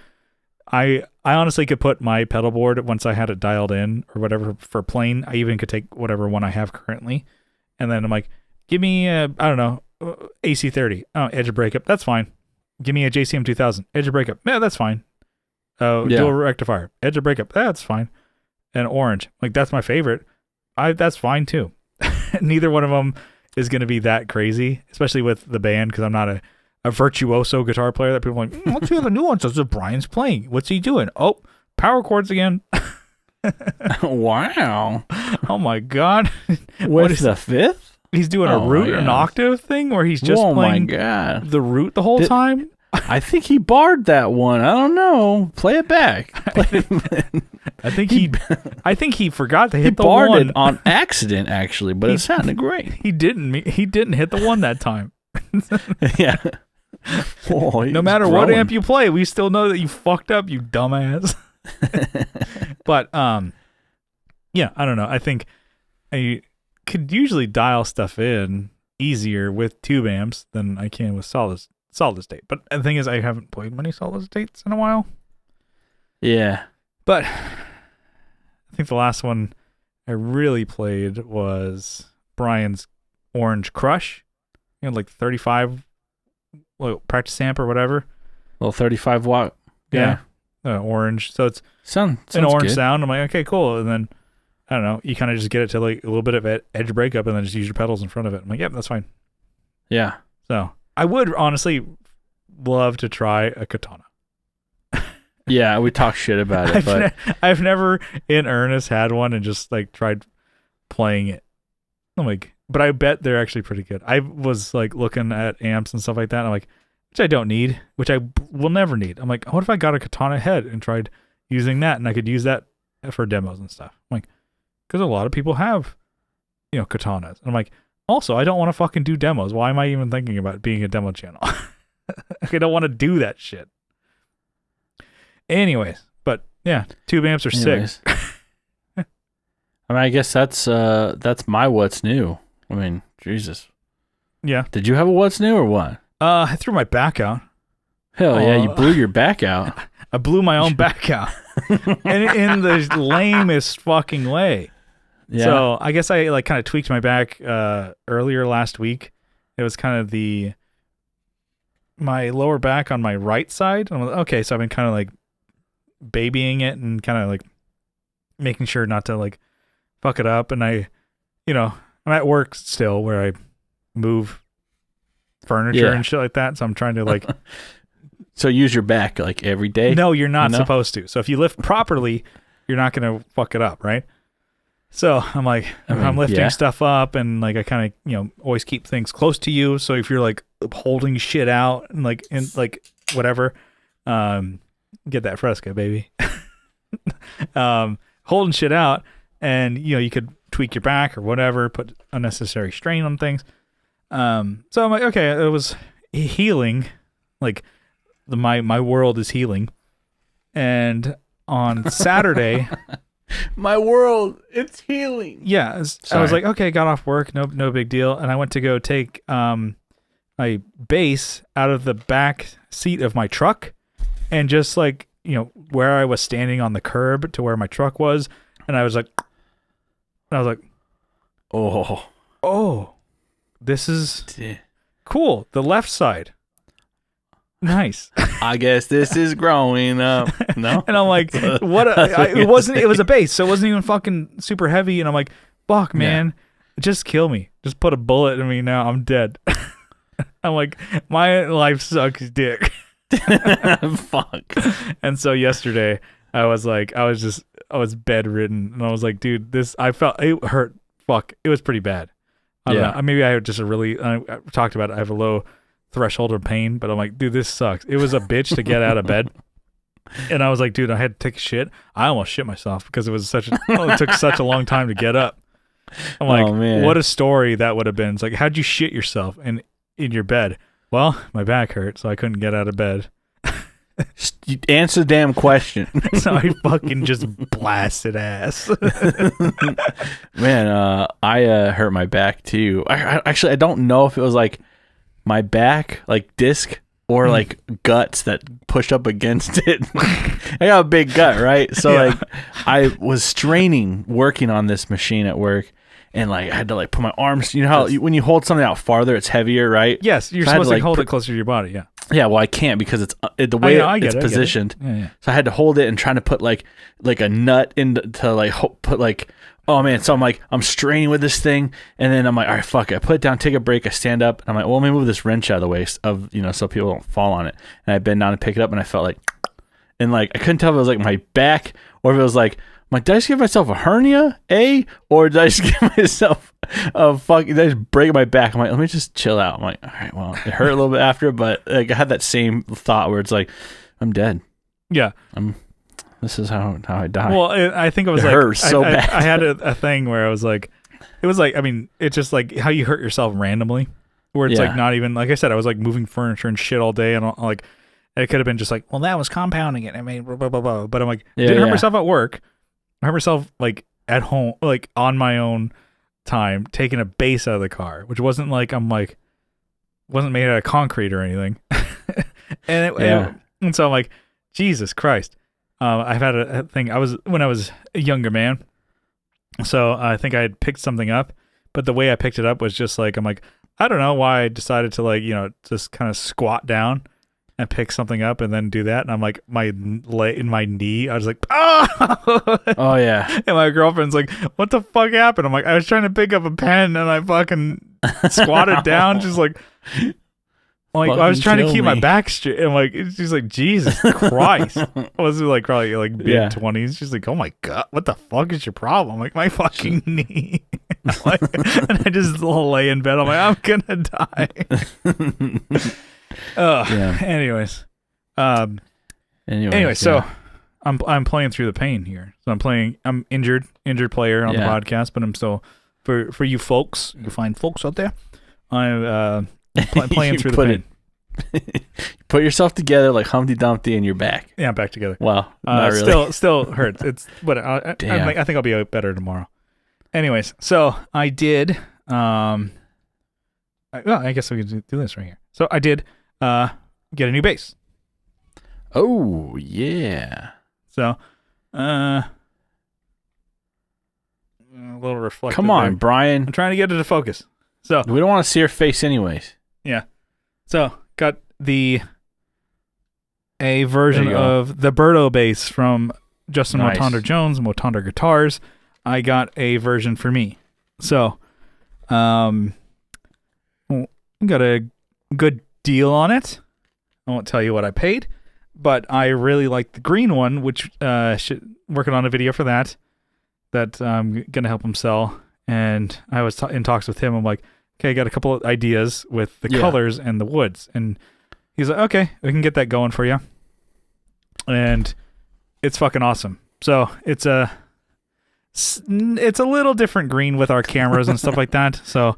I honestly could put my pedal board once I had it dialed in or whatever for plain. I even could take whatever one I have currently. And then I'm like, give me I don't know, AC30. Oh, edge of breakup. That's fine. Give me a JCM 2000. Edge of breakup. Yeah, that's fine. Dual rectifier. Edge of breakup. That's fine. And orange. Like, that's my favorite. That's fine, too. Neither one of them is going to be that crazy, especially with the band, because I'm not a virtuoso guitar player that people are like, let's hear the nuances of Brian's playing. What's he doing? Oh, power chords again. Wow. Oh my god. What is the fifth? He's doing a root and octave thing where he's just playing the root the whole time. I think he barred that one. I don't know. Play it back. I think he forgot to hit the one. He barred it on accident actually, but it sounded great. He didn't hit the one that time. Yeah. No matter what amp you play, we still know that you fucked up, you dumbass. But yeah, I don't know. I think I could usually dial stuff in easier with tube amps than I can with solid state. But the thing is, I haven't played many solid states in a while. Yeah. But I think the last one I really played was Brian's Orange Crush. Like 35 practice amp or whatever. Little 35 watt. Yeah. Orange. So it's sounds an orange good. sound. I'm like, okay, cool. And then, I don't know, you kind of just get it to like a little bit of edge breakup and then just use your pedals in front of it. I'm like, yep, that's fine. Yeah. So I would honestly love to try a katana. Yeah, we talk shit about it, but I've never in earnest had one and just like tried playing it. I'm like, but I bet they're actually pretty good. I was like looking at amps and stuff like that. And I'm like, which I don't need, which I will never need. I'm like, what if I got a Katana head and tried using that, and I could use that for demos and stuff? I'm like, because a lot of people have, katanas. And I'm like, also, I don't want to fucking do demos. Why am I even thinking about being a demo channel? I don't want to do that shit. Anyways, but yeah, tube amps are sick. I mean, I guess that's my what's new. I mean, Jesus. Yeah. Did you have a what's new or what? I threw my back out. Hell yeah, you blew your back out. I blew my own back out. And in the lamest fucking way. Yeah. So I guess I like kind of tweaked my back earlier last week. It was kind of my lower back on my right side. I'm like, okay, so I've been kind of like babying it and kind of like making sure not to like fuck it up. And I'm at work still where I move furniture and shit like that. So I'm trying to like. So use your back like every day? No, you're not supposed to. So if you lift properly, you're not going to fuck it up, right? So I'm like, I'm lifting stuff up and like I kind of, always keep things close to you. So if you're like holding shit out and like, in like whatever, get that Fresca, baby. Holding shit out and, you could tweak your back or whatever, put unnecessary strain on things. So I'm like, okay, it was healing. Like my world is healing. And on Saturday, my world, it's healing. Yeah. I was like, okay, got off work. No big deal. And I went to go take, my bass out of the back seat of my truck and just like, where I was standing on the curb to where my truck was. And I was like, oh, this is cool. The left side. Nice. I guess this is growing up. No? And I'm like, what? It was a bass, so it wasn't even fucking super heavy. And I'm like, fuck, man, just kill me. Just put a bullet in me now. I'm dead. I'm like, my life sucks dick. Fuck. And so yesterday, I was bedridden, and I was like, dude, I felt it hurt. Fuck, it was pretty bad. I don't know. Maybe I had just I talked about it. I have a low threshold of pain, but I'm like, dude, this sucks. It was a bitch to get out of bed. And I was like, dude, I had to take a shit. I almost shit myself because it took such a long time to get up. I'm like, what a story that would have been. It's like, how'd you shit yourself in your bed? Well, my back hurt, so I couldn't get out of bed. You answer the damn question. So I fucking just blasted ass. Man, I hurt my back too. I don't know if it was like my back, like disc, or like guts that pushed up against it. I got a big gut, right? So like I was straining working on this machine at work. And like I had to like put my arms. You know how when you hold something out farther, it's heavier, right? Yes, you're supposed to hold it closer to your body. Yeah. Yeah. Well, I can't because it's the way it's positioned. Yeah. So I had to hold it and trying to put like a nut into like put like. Oh man. So I'm straining with this thing, and then I'm like, all right, fuck it. I put it down, take a break, I stand up, and I'm like, well, let me move this wrench out of the way so people don't fall on it. And I bend down and pick it up, and I felt like, and like I couldn't tell if it was like my back or if it was like. I'm like, did I just give myself a hernia, or did I just give myself a did I just break my back? I'm like, let me just chill out. I'm like, all right, well, it hurt a little bit after, but like I had that same thought where it's like, I'm dead. Yeah. This is how I die. Well, I think it was hurt so bad. I had a thing where I was like, it was like, I mean, it's just like how you hurt yourself randomly, where it's like not even, like I said, I was like moving furniture and shit all day, and like, it could have been just like, well, that was compounding it. I mean, blah, blah, blah, blah. But I'm like, didn't hurt myself at work. I hurt myself like at home, like on my own time, taking a bass out of the car, which wasn't like wasn't made out of concrete or anything. And so I'm like, Jesus Christ. I've had a thing. When I was a younger man, so I think I had picked something up, but the way I picked it up was just like, I'm like, I don't know why I decided to like, just kind of squat down and pick something up and then do that, and I'm like, my knee, I was like, oh yeah. And my girlfriend's like, what the fuck happened? I'm like, I was trying to pick up a pen and I fucking squatted down, just like, Like, I was trying to keep my back straight. And like, she's like, Jesus Christ. I was like, probably like mid-20s. She's like, oh my God, what the fuck is your problem? I'm like, my fucking knee. Like, and I just lay in bed. I'm like, I'm gonna die. Anyways. Anyway, so I'm playing through the pain here. So I'm injured player on the podcast, but I'm still for you folks, you fine folks out there. I'm playing through the pain. Put yourself together like Humpty Dumpty and you're back. Yeah, I'm back together. Wow. Not really. Still hurts. It's but I think I'll be better tomorrow. Anyways, so I did I guess we can do this right here. So I did get a new bass. Oh, yeah. So a little reflective. Come on, there. Brian. I'm trying to get it to focus. So we don't want to see your face anyways. Yeah. So got a version of the Birdo bass from Justin Motander Jones, Motander Guitars. I got a version for me. So got a good deal on it. I won't tell you what I paid, but I really like the green one, which working on a video for that I'm going to help him sell. And I was in talks with him. I'm like, okay, I got a couple of ideas with the colors and the woods. And he's like, okay, we can get that going for you. And it's fucking awesome. So it's a little different green with our cameras and stuff like that. So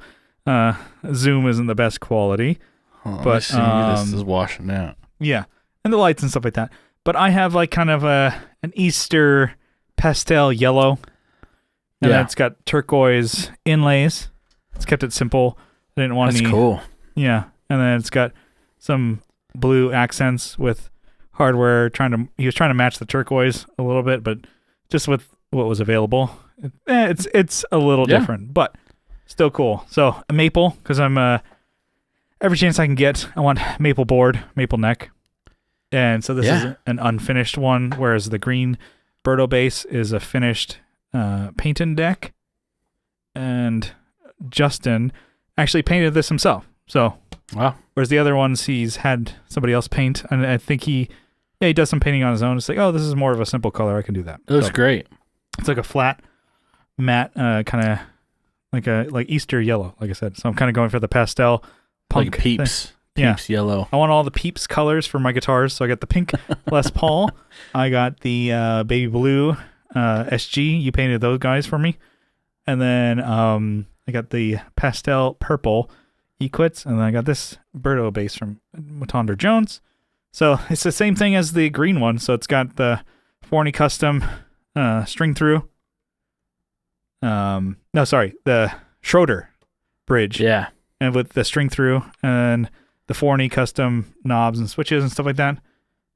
zoom isn't the best quality. But this is washing out. Yeah. And the lights and stuff like that. But I have like kind of an Easter pastel yellow. And then it's got turquoise inlays. It's kept it simple. I didn't want any. That's cool. Yeah. And then it's got some blue accents with hardware. He was trying to match the turquoise a little bit, but just with what was available. It's a little different, but still cool. So a maple, because I'm every chance I can get, I want maple board, maple neck. And so this is an unfinished one, whereas the green Birdo bass is a finished painted deck. And Justin actually painted this himself. So, whereas the other ones he's had somebody else paint, and I think he does some painting on his own. It's like, oh, this is more of a simple color. I can do that. It looks great. It's like a flat, matte, kind of like Easter yellow, like I said. So I'm kind of going for the pastel punk like Peeps. thing. Peeps yellow. I want all the Peeps colors for my guitars. So I got the pink Les Paul. I got the baby blue SG. You painted those guys for me. And then I got the pastel purple Equits. And then I got this Birdo bass from Motander Jones. So it's the same thing as the green one. So it's got the Forney Custom string through. The Schroeder bridge. Yeah. And with the string through and the Forney custom knobs and switches and stuff like that.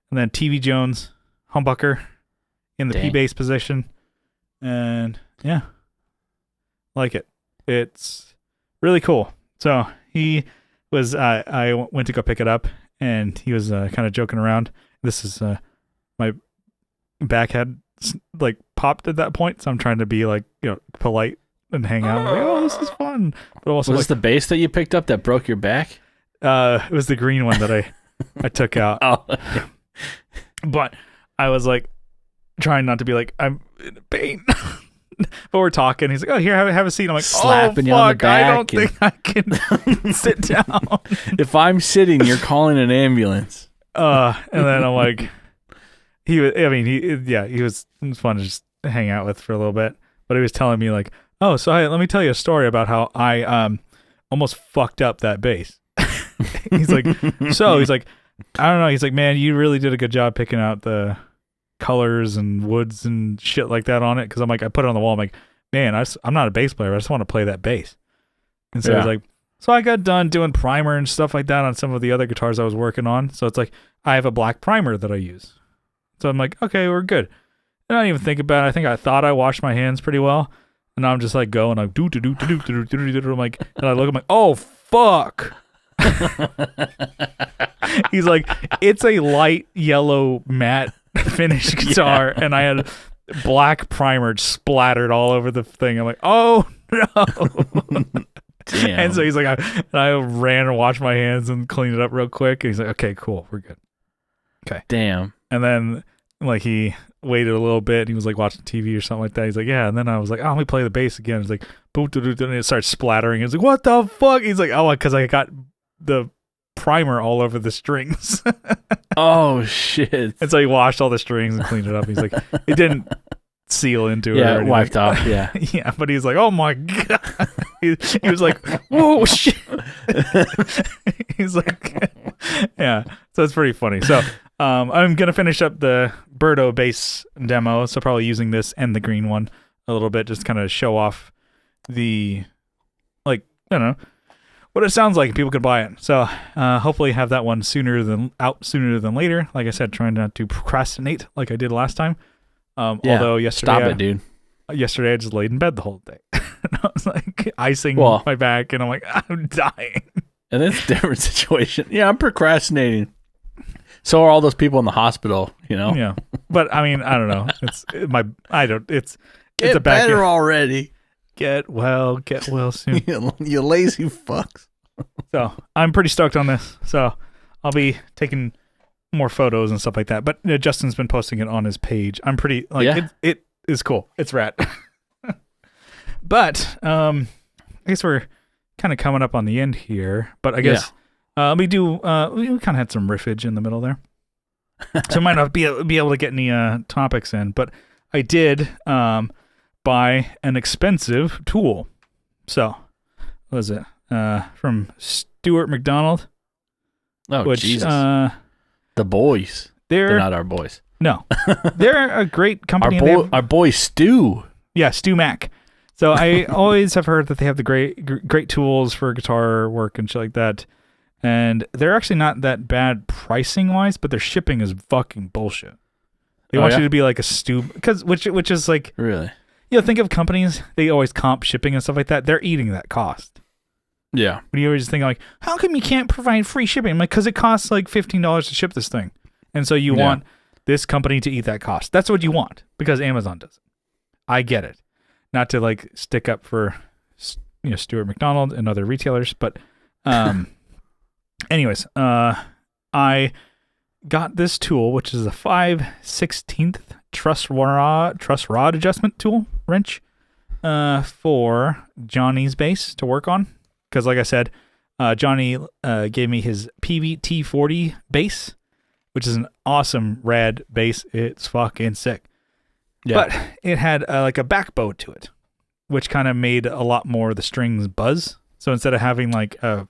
And then TV Jones humbucker in the P bass position. And like it. It's really cool. So he was, I went to go pick it up and he was kind of joking around. This is, my back had like popped at that point. So I'm trying to be like, polite and hang out. I'm like, oh, this is fun. But also, was this the bass that you picked up that broke your back? It was the green one that I took out. But I was like trying not to be like, I'm in pain. But we're talking. He's like, oh, here, have a seat. I'm like, slapping you on the back. I don't think I can sit down. If I'm sitting, you're calling an ambulance. And then I'm like, it was fun to just hang out with for a little bit. But he was telling me like, oh, so let me tell you a story about how I almost fucked up that bass. He's like, I don't know. He's like, man, you really did a good job picking out the colors and woods and shit like that on it. Because I'm like, I put it on the wall. I'm like, man, I'm not a bass player. I just want to play that bass. And so I was like, so I got done doing primer and stuff like that on some of the other guitars I was working on. So it's like, I have a black primer that I use. So I'm like, okay, we're good. And I didn't even think about it. I thought I washed my hands pretty well. And I'm just like going like do. I'm like, and I look, I'm like, oh fuck. He's like, it's a light yellow matte finish guitar, and I had black primer splattered all over the thing. I'm like, oh no. Damn. And so he's like, I ran and washed my hands and cleaned it up real quick. And he's like, okay, cool, we're good. Okay. Damn. And then like he waited a little bit. And he was like watching TV or something like that. He's like, yeah. And then I was like, oh, let me play the bass again. He's like, boom, and it starts splattering. He's like, what the fuck? He's like, oh, because I got the primer all over the strings. Oh shit. And so he washed all the strings and cleaned it up. He's like, it didn't seal into it. Yeah, wiped off. Yeah. Yeah, but he's like, oh my God. He was like, whoa, shit. He's like, yeah. So it's pretty funny. So I'm going to finish up the Birdo bass demo. So probably using this and the green one a little bit, just kind of show off the, like, I don't know, what it sounds like. People could buy it. So hopefully have that one sooner than later. Like I said, trying not to procrastinate like I did last time. Although yesterday, stop it, dude. Yesterday I just laid in bed the whole day. And I was like icing my back, and I'm like, I'm dying. And it's a different situation. Yeah, I'm procrastinating. So are all those people in the hospital, you know? Yeah. But I mean, I don't know. It's a better already. Get well soon. You lazy fucks. So I'm pretty stoked on this. So I'll be taking more photos and stuff like that. But Justin's been posting it on his page. I'm pretty it is cool. It's rad. But I guess we're kind of coming up on the end here. But I guess we kind of had some riffage in the middle there. So I might not be able to get any topics in. But I did buy an expensive tool. So what was it? From Stuart McDonald. Oh, Jesus. The boys. They're not our boys. No. They're a great company. Our boy Stu. Yeah, Stu Mac. So I always have heard that they have the great tools for guitar work and shit like that. And they're actually not that bad pricing wise, but their shipping is fucking bullshit. They want you to be like a Stu, which is like, really? Think of companies, they always comp shipping and stuff like that. They're eating that cost. Yeah. But you always think like, how come you can't provide free shipping? I'm like, because it costs like $15 to ship this thing. And so you want this company to eat that cost. That's what you want because Amazon does it. I get it. Not to like stick up for Stuart McDonald and other retailers, but anyways, I got this tool, which is a 5/16 truss rod adjustment tool wrench for Johnny's bass to work on. Because like I said, Johnny gave me his PVT40 bass, which is an awesome rad bass. It's fucking sick. Yeah. But it had like a back bow to it, which kind of made a lot more of the strings buzz. So instead of having like a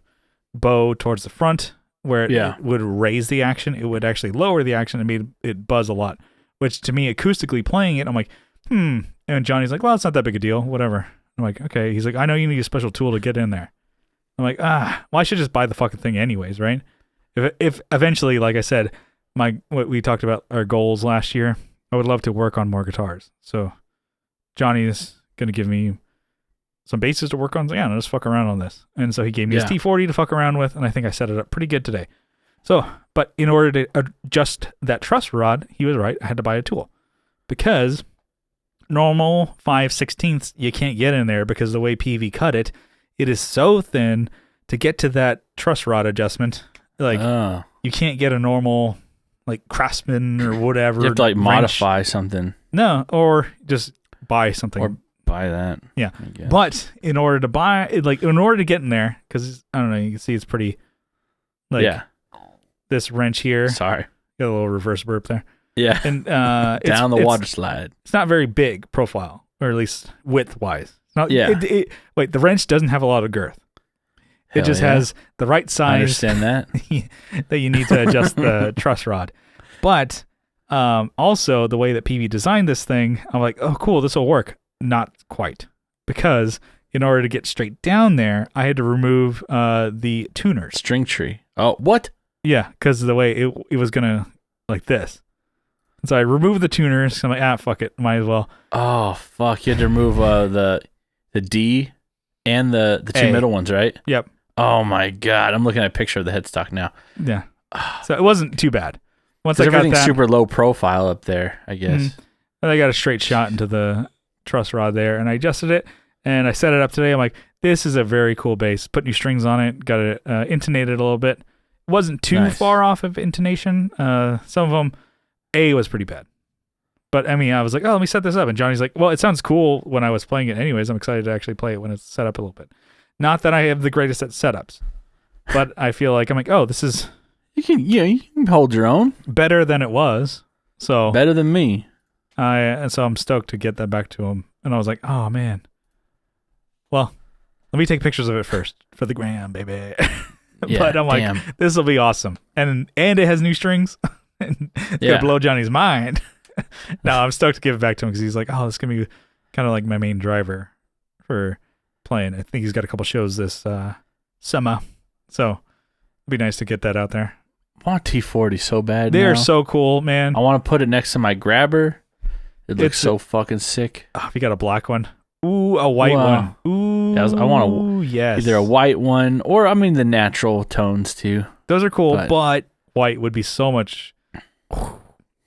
bow towards the front where it would raise the action, it would actually lower the action and made it buzz a lot. Which to me, acoustically playing it, I'm like, And Johnny's like, well, it's not that big a deal. Whatever. I'm like, okay. He's like, I know you need a special tool to get in there. I'm like, well, I should just buy the fucking thing anyways, right? If eventually, like I said, what we talked about our goals last year, I would love to work on more guitars. So Johnny's going to give me some basses to work on. So yeah, let's fuck around on this. And so he gave me his T40 to fuck around with, and I think I set it up pretty good today. So, but in order to adjust that truss rod, he was right. I had to buy a tool because normal 5/16 you can't get in there because the way PV cut it, it is so thin to get to that truss rod adjustment. Like you can't get a normal like Craftsman or whatever. You have to like modify something. No, or just buy something. Or buy that. Yeah. But in order to buy it, like in order to get in there, because I don't know, you can see it's pretty like this wrench here. Sorry. Got a little reverse burp there. Yeah. And down the water slide. It's not very big profile, or at least width wise. Wait, the wrench doesn't have a lot of girth. It just has the right size. I understand that. that you need to adjust the truss rod. But also the way that PV designed this thing, I'm like, oh, cool, this will work. Not quite. Because in order to get straight down there, I had to remove the tuner. String tree. Oh, what? Yeah, because of the way it was going to, like this. And so I removed the tuners. I'm like, fuck it. Might as well. Oh, fuck. You had to remove the D and the two middle ones, right? Yep. Oh my God. I'm looking at a picture of the headstock now. Yeah. So it wasn't too bad. Once I got everything's that, super low profile up there, I guess. And I got a straight shot into the truss rod there and I adjusted it and I set it up today. I'm like, this is a very cool bass. Put new strings on it. Got it intonated a little bit. Wasn't too far off of intonation. Some of them, A was pretty bad. But I mean, I was like, oh, let me set this up. And Johnny's like, well, it sounds cool when I was playing it anyways. I'm excited to actually play it when it's set up a little bit. Not that I have the greatest at setups, but I feel like I'm like, oh, this is... You can hold your own. Better than it was. So better than me. So I'm stoked to get that back to him. And I was like, oh, man. Well, let me take pictures of it first for the gram, baby. Yeah, but I'm like, this will be awesome. And it has new strings. And it's going to blow Johnny's mind. No, I'm stoked to give it back to him because he's like, oh, this is going to be kind of like my main driver for playing. I think he's got a couple shows this summer. So it'd be nice to get that out there. I want T40 so bad. They're now. so cool, man. I want to put it next to my grabber. It looks so fucking sick. Oh, if you got a black one. Ooh, a white one. Ooh, I want either a white one or, I mean, the natural tones too. Those are cool, but white would be so much.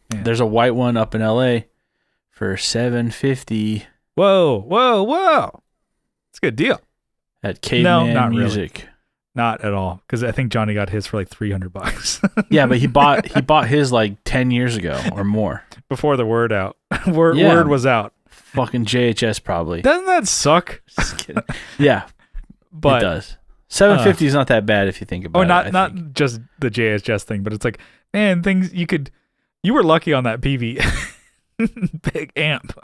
There's a white one up in LA for $750. Whoa. It's a good deal. At Caveman not Music. Really. Not at all, because I think Johnny got his for like $300. Yeah, but he bought his like 10 years ago or more. Before the word out. Word was out. Fucking JHS probably. Doesn't that suck? Just kidding. Yeah, but it does. $750 is not that bad if you think about it. Not just the JHS thing, but it's like, man, things you were lucky on that PV big amp.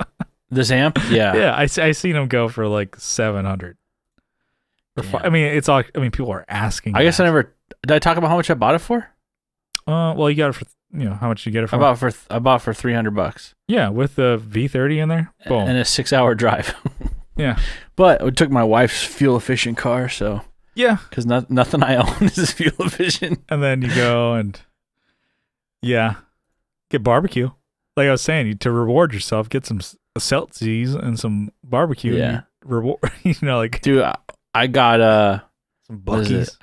This amp? Yeah. Yeah, I seen him go for like 700. I mean, it's all. I mean, people are asking. I guess I never did. I talk about how much I bought it for? Well, you got it for how much you get it for? I bought for $300. Yeah, with the V30 in there. Boom. And a 6-hour drive. Yeah, but it took my wife's fuel efficient car, so yeah, because nothing I own is fuel efficient. And then you go and get barbecue. Like I was saying, to reward yourself, get some Celsius and some barbecue. Yeah, reward. Like dude. I got some Buc-ee's.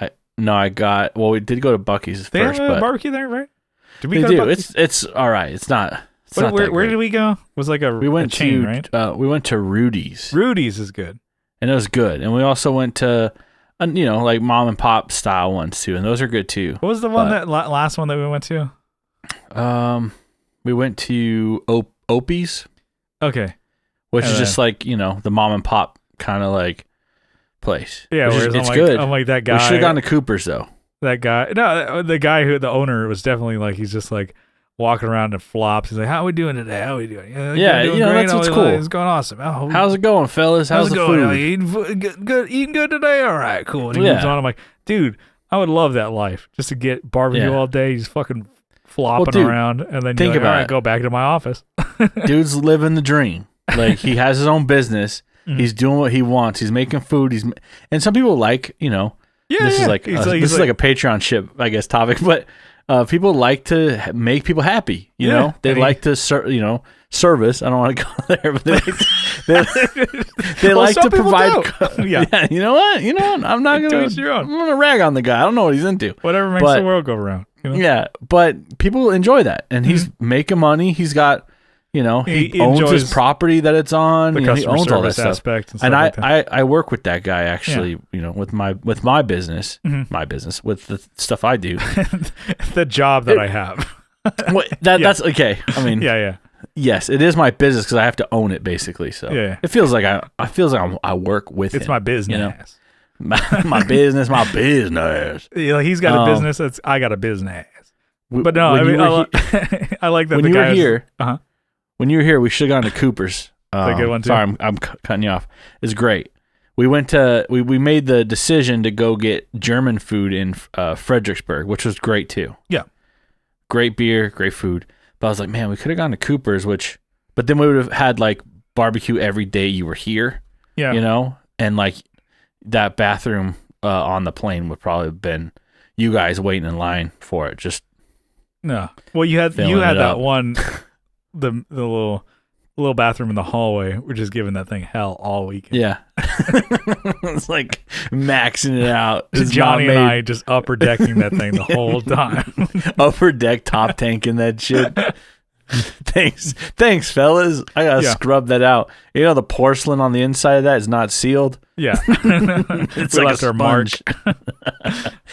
We did go to Buc-ee's they first, have a but barbecue there, right? Did we go? It's all right. It's not. Where did we go? It was like we went a chain, right? We went to Rudy's. Rudy's is good, and it was good. And we also went to, like mom and pop style ones too, and those are good too. What was the one last one that we went to? We went to Opie's. Okay, which is just like the mom and pop kind of like place. Yeah, it's good. I'm like that guy. We should have gone to Cooper's though. That guy, no, the guy the owner was definitely like, he's just like walking around in flops. He's like, "How are we doing today? How are we doing?" Yeah, doing great. That's what's cool. It's going awesome. Oh, how's it going, fellas? How's the going? food? Eating good today. All right, cool. And he moves on. I'm like, dude, I would love that life, just to get barbecue all day, just fucking flopping around, and then think about it. Go back to my office. Dude's living the dream. Like he has his own business. He's doing what he wants. He's making food. And some people like, this is like this is like a Patreon ship, I guess, topic. But people like to make people happy. You know, they like to service. I don't want to go there, but they like to provide. Yeah, you know what? I'm not gonna rag on the guy. I don't know what he's into. Whatever makes the world go around. Yeah, but people enjoy that, and he's making money. He's got. He owns his property that it's on. The customer he owns all that stuff. Aspect and I work with that guy actually. With my business, with the stuff I do, the job that I have. That's okay. I mean, yes, it is my business because I have to own it basically. So it feels like I work with. It's my business. My business, my business. He's got a business. I got a business. But no, I like that. When you were here. When you were here, we should have gone to Cooper's. A good one too. Sorry, I'm cutting you off. It's great. We went to we made the decision to go get German food in Fredericksburg, which was great too. Yeah, great beer, great food. But I was like, man, we could have gone to Cooper's, but then we would have had like barbecue every day you were here. Yeah, and like that bathroom on the plane would probably have been you guys waiting in line for it. Just no. Well, you had that one. The little bathroom in the hallway. We're just giving that thing hell all weekend. Yeah, it's like maxing it out. Johnny and I just upper decking that thing the whole time. Upper deck, top tanking that shit. Thanks, fellas. I gotta scrub that out. You know, the porcelain on the inside of that is not sealed. Yeah, it's we like left a our mark.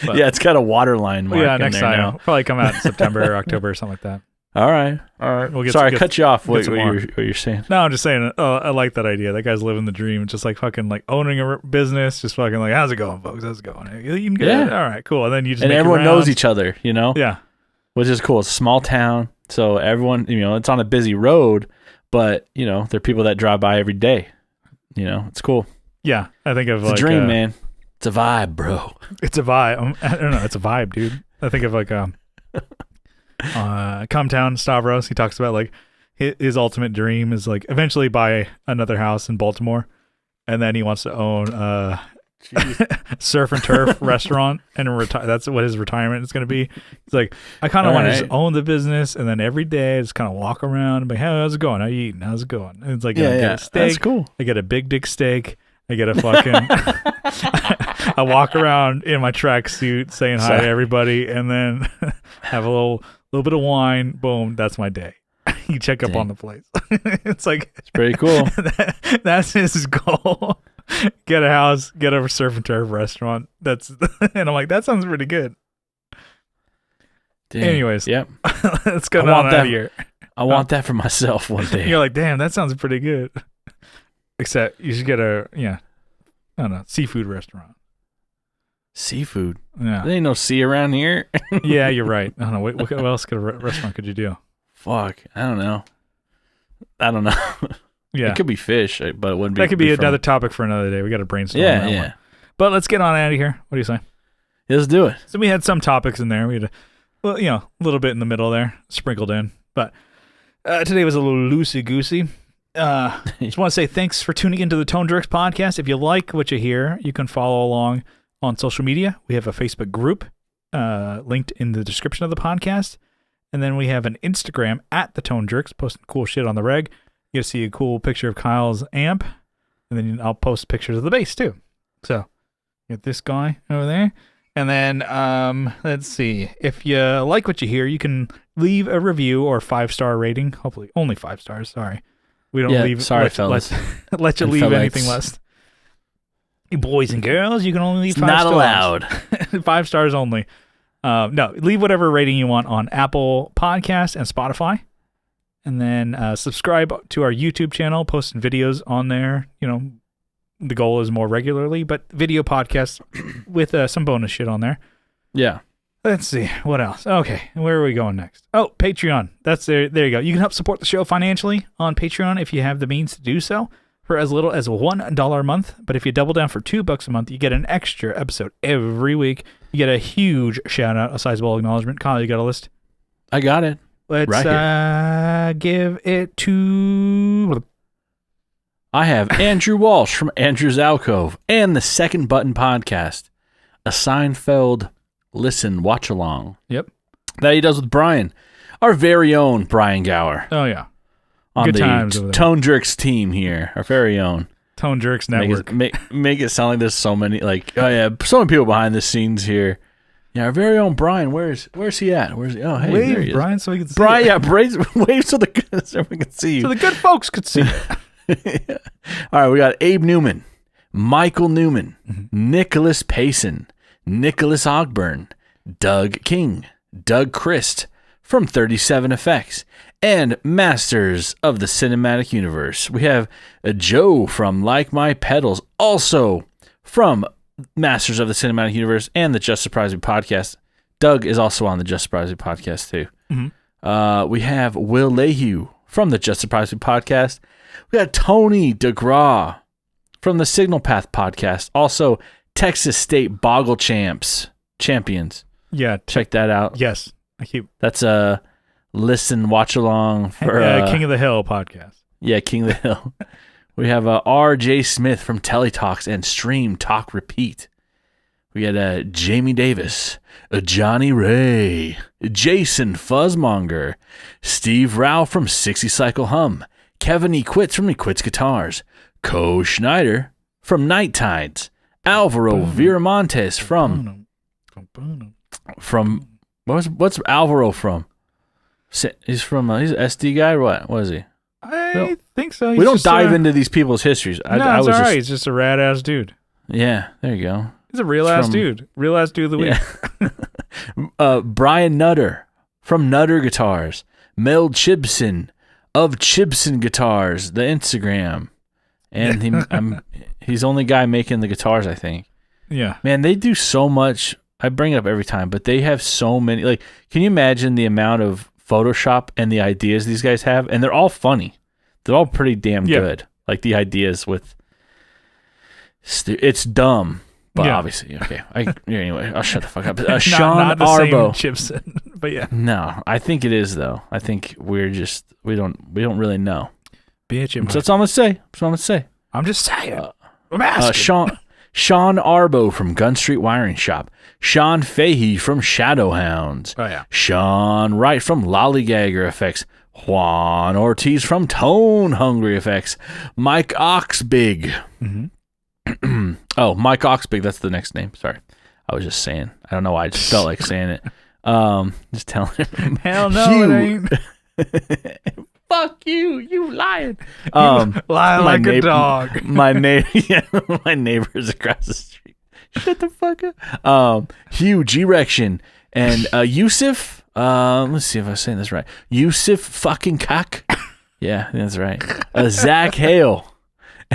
Yeah, it's got a water line mark. Yeah, in next there time now. probably come out in September or October or something like that. All right. We'll get Sorry, I cut you off. What some more. you're saying? No, I'm just saying. I like that idea. That guy's living the dream. Just like fucking like owning a business. Just fucking like, how's it going, folks? How's it going? You can get it? All right, cool. And then you just and make everyone your rounds. knows each other. You know. Yeah. Which is cool. It's a small town, so everyone, it's on a busy road, but there are people that drive by every day. It's cool. Yeah, I think of it's like a dream, man. It's a vibe, bro. It's a vibe. I don't know. It's a vibe, dude. I think of like Cometown Stavros. He talks about like his ultimate dream is like eventually buy another house in Baltimore, and then he wants to own surf and turf restaurant and retire. That's what his retirement is going to be. He's like, I kind of want to just own the business, and then every day I just kind of walk around and be, hey, how's it going? How you eating? How's it going? And it's like, I get a steak. That's cool. I get a big dick steak. I get a fucking. I walk around in my tracksuit saying hi to everybody, and then have a little bit of wine. Boom, that's my day. You check up on the place. It's like it's pretty cool. That's his goal. Get a house, get a surf and turf restaurant. And I'm like, that sounds pretty good. Damn. Anyways, yep. Let's go on out of here. I want that for myself one day. You're like, damn, that sounds pretty good. Except you should get I don't know, seafood restaurant. Seafood? Yeah. There ain't no sea around here. Yeah, you're right. I don't know. What else restaurant could you do? Fuck. I don't know. Yeah. It could be fish, but it wouldn't be. That could be another topic for another day. We got to brainstorm on that one. But let's get on out of here. What do you say? Yeah, let's do it. So we had some topics in there. We had a little bit in the middle there, sprinkled in. But today was a little loosey-goosey. Just want to say thanks for tuning into the Tone Jerks podcast. If you like what you hear, you can follow along on social media. We have a Facebook group linked in the description of the podcast. And then we have an Instagram at the Tone Jerks, posting cool shit on the reg. You get to see a cool picture of Kyle's amp. And then I'll post pictures of the bass too. So, get this guy over there. And then, let's see. If you like what you hear, you can leave a review or 5-star rating. Hopefully, only 5 stars. Sorry. We don't leave. Sorry, fellas. Let you leave anything less. You boys and girls, you can only leave 5 stars. Not allowed. 5 stars only. No, leave whatever rating you want on Apple Podcasts and Spotify. And then subscribe to our YouTube channel, posting videos on there. The goal is more regularly, but video podcasts with some bonus shit on there. Yeah. Let's see. What else? Okay. Where are we going next? Oh, Patreon. That's there. There you go. You can help support the show financially on Patreon if you have the means to do so for as little as $1 a month. But if you double down for $2 a month, you get an extra episode every week. You get a huge shout out, a sizable acknowledgement. Kyle, you got a list? I got it. Let's give it to... I have Andrew Walsh from Andrew's Alcove and the Second Button Podcast, a Seinfeld listen watch along. Yep. That he does with Brian, our very own Brian Gower. Oh, yeah. On Good the times over there. Tone Jerks team here, our very own. Tone Jerks Network. Make it sound like there's so many, so many people behind the scenes here. Yeah, our very own Brian. Where's he at? Where's he? Oh, hey, wave, there he is. Brian, so we can see Brian, it. yeah, wave so everyone can see you. So the good folks could see it. Yeah. All right, we got Abe Newman, Michael Newman, Nicholas Payson, Nicholas Ogburn, Doug King, Doug Christ from 37 Effects, and Masters of the Cinematic Universe. We have a Joe from Like My Pedals, also from Masters of the Cinematic Universe and the Just Surprise Me podcast. Doug is also on the Just Surprise Me podcast too. Mm-hmm. We have Will Lehue from the Just Surprise Me podcast. We got Tony DeGraw from the Signal Path podcast. Also, Texas State Boggle Champions. Yeah. Check that out. Yes. That's a listen, watch along for King of the Hill podcast. Yeah, King of the Hill. We have R.J. Smith from Teletalks and Stream Talk Repeat. We got Jamie Davis, Johnny Ray, Jason Fuzzmonger, Steve Rao from 60 Cycle Hum, Kevin E. Quits from Equits Guitars, Co Schneider from Night Tides, Alvaro Viramontes from what's Alvaro from? He's from he's an SD guy or what? What is he? I think so. We don't dive into these people's histories. No, it's all right. He's just a rad ass dude. Yeah, there you go. He's a real ass dude. Real ass dude of the week. Yeah. Brian Nutter from Nutter Guitars. Mel Chibson of Chibson Guitars, the Instagram. And he's the only guy making the guitars, I think. Yeah. Man, they do so much. I bring it up every time, but they have so many. Like, can you imagine the amount of Photoshop and the ideas these guys have? And they're all funny. They're all pretty damn good. Like the ideas with... It's dumb. But obviously, okay. Anyway, I'll shut the fuck up. Sean not the Arbo. Same Chibson, but yeah. No, I think it is though. I think we don't really know. Bitch, so that's all I'm gonna say. I'm just saying. I'm asking. Sean Arbo from Gun Street Wiring Shop. Sean Fahey from Shadowhounds. Oh yeah. Sean Wright from Lollygagger Effects. Juan Ortiz from Tone Hungry Effects. Mike Oxbig. Mm-hmm. Oh, Mike Oxbig, that's the next name. Sorry. I was just saying. I don't know why I just felt like saying it. Just telling him. Hell no, it ain't. Fuck you, you lying. Lying like a dog. My neighbors across the street. Shut the fuck up. Huge erection. And Yusuf, let's see if I'm saying this right. Yusuf fucking cock. Yeah, that's right. Zach Hale.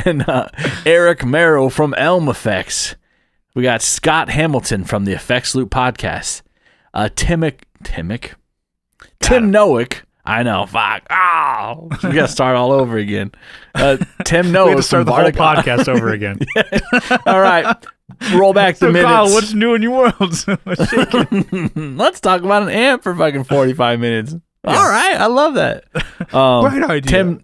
And Eric Merrill from Elm Effects. We got Scott Hamilton from the Effects Loop podcast. Tim Nowick. I know, fuck. Oh, we got to start all over again. Tim Nowick. We have to start the whole podcast over again. All right. Roll back the minutes. Kyle, what's new in your world? Let's talk about an amp for fucking 45 minutes. Yeah. All right. I love that. Great idea.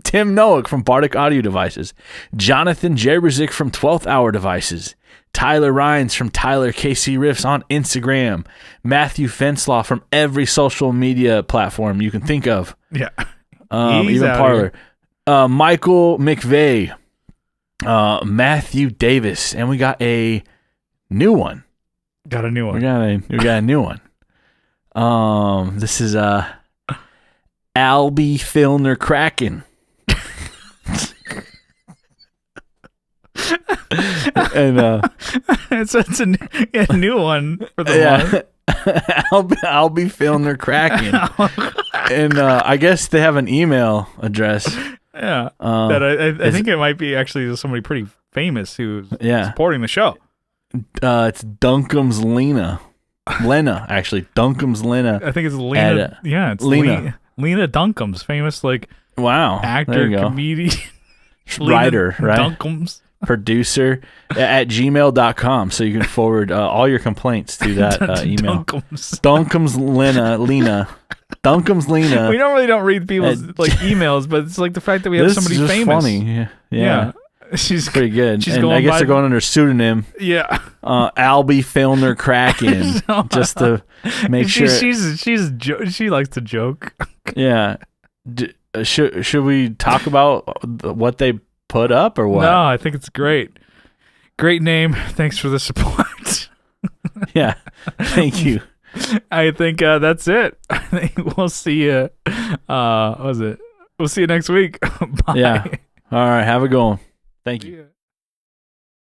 Tim Nowick from Bardic Audio Devices. Jonathan Jabrzik from 12th Hour Devices. Tyler Rhines from Tyler KC Riffs on Instagram. Matthew Fenslaw from every social media platform you can think of. Yeah. Even Parlor. Michael McVeigh. Matthew Davis. And we got a new one. Got a new one. We got a new one. This is Albie Filner Kraken. And it's a new one for the month. Albie Filner Kraken. And I guess they have an email address. Yeah. That I think it might be actually somebody pretty famous who's supporting the show. It's Duncom's Lena, actually. Duncom's Lena. I think it's Lena. It's Lena. Lena Duncom's famous actor, comedian, writer, right? Duncom's. Producer at gmail.com, so you can forward all your complaints to that email. Duncom's Lena. Duncom's Lena. We normally don't read people's emails, but it's like the fact that we have somebody famous. Funny. Yeah. She's pretty good. And I guess they're going under pseudonym. Yeah. Albie Filner Kraken. Just to make sure. She likes to joke. Yeah. Should we talk about what they put up or what? No, I think it's great. Great name. Thanks for the support. Yeah. Thank you. I think that's it. I think we'll see you. We'll see you next week. Bye. Yeah. All right. Have a good one. Thank you.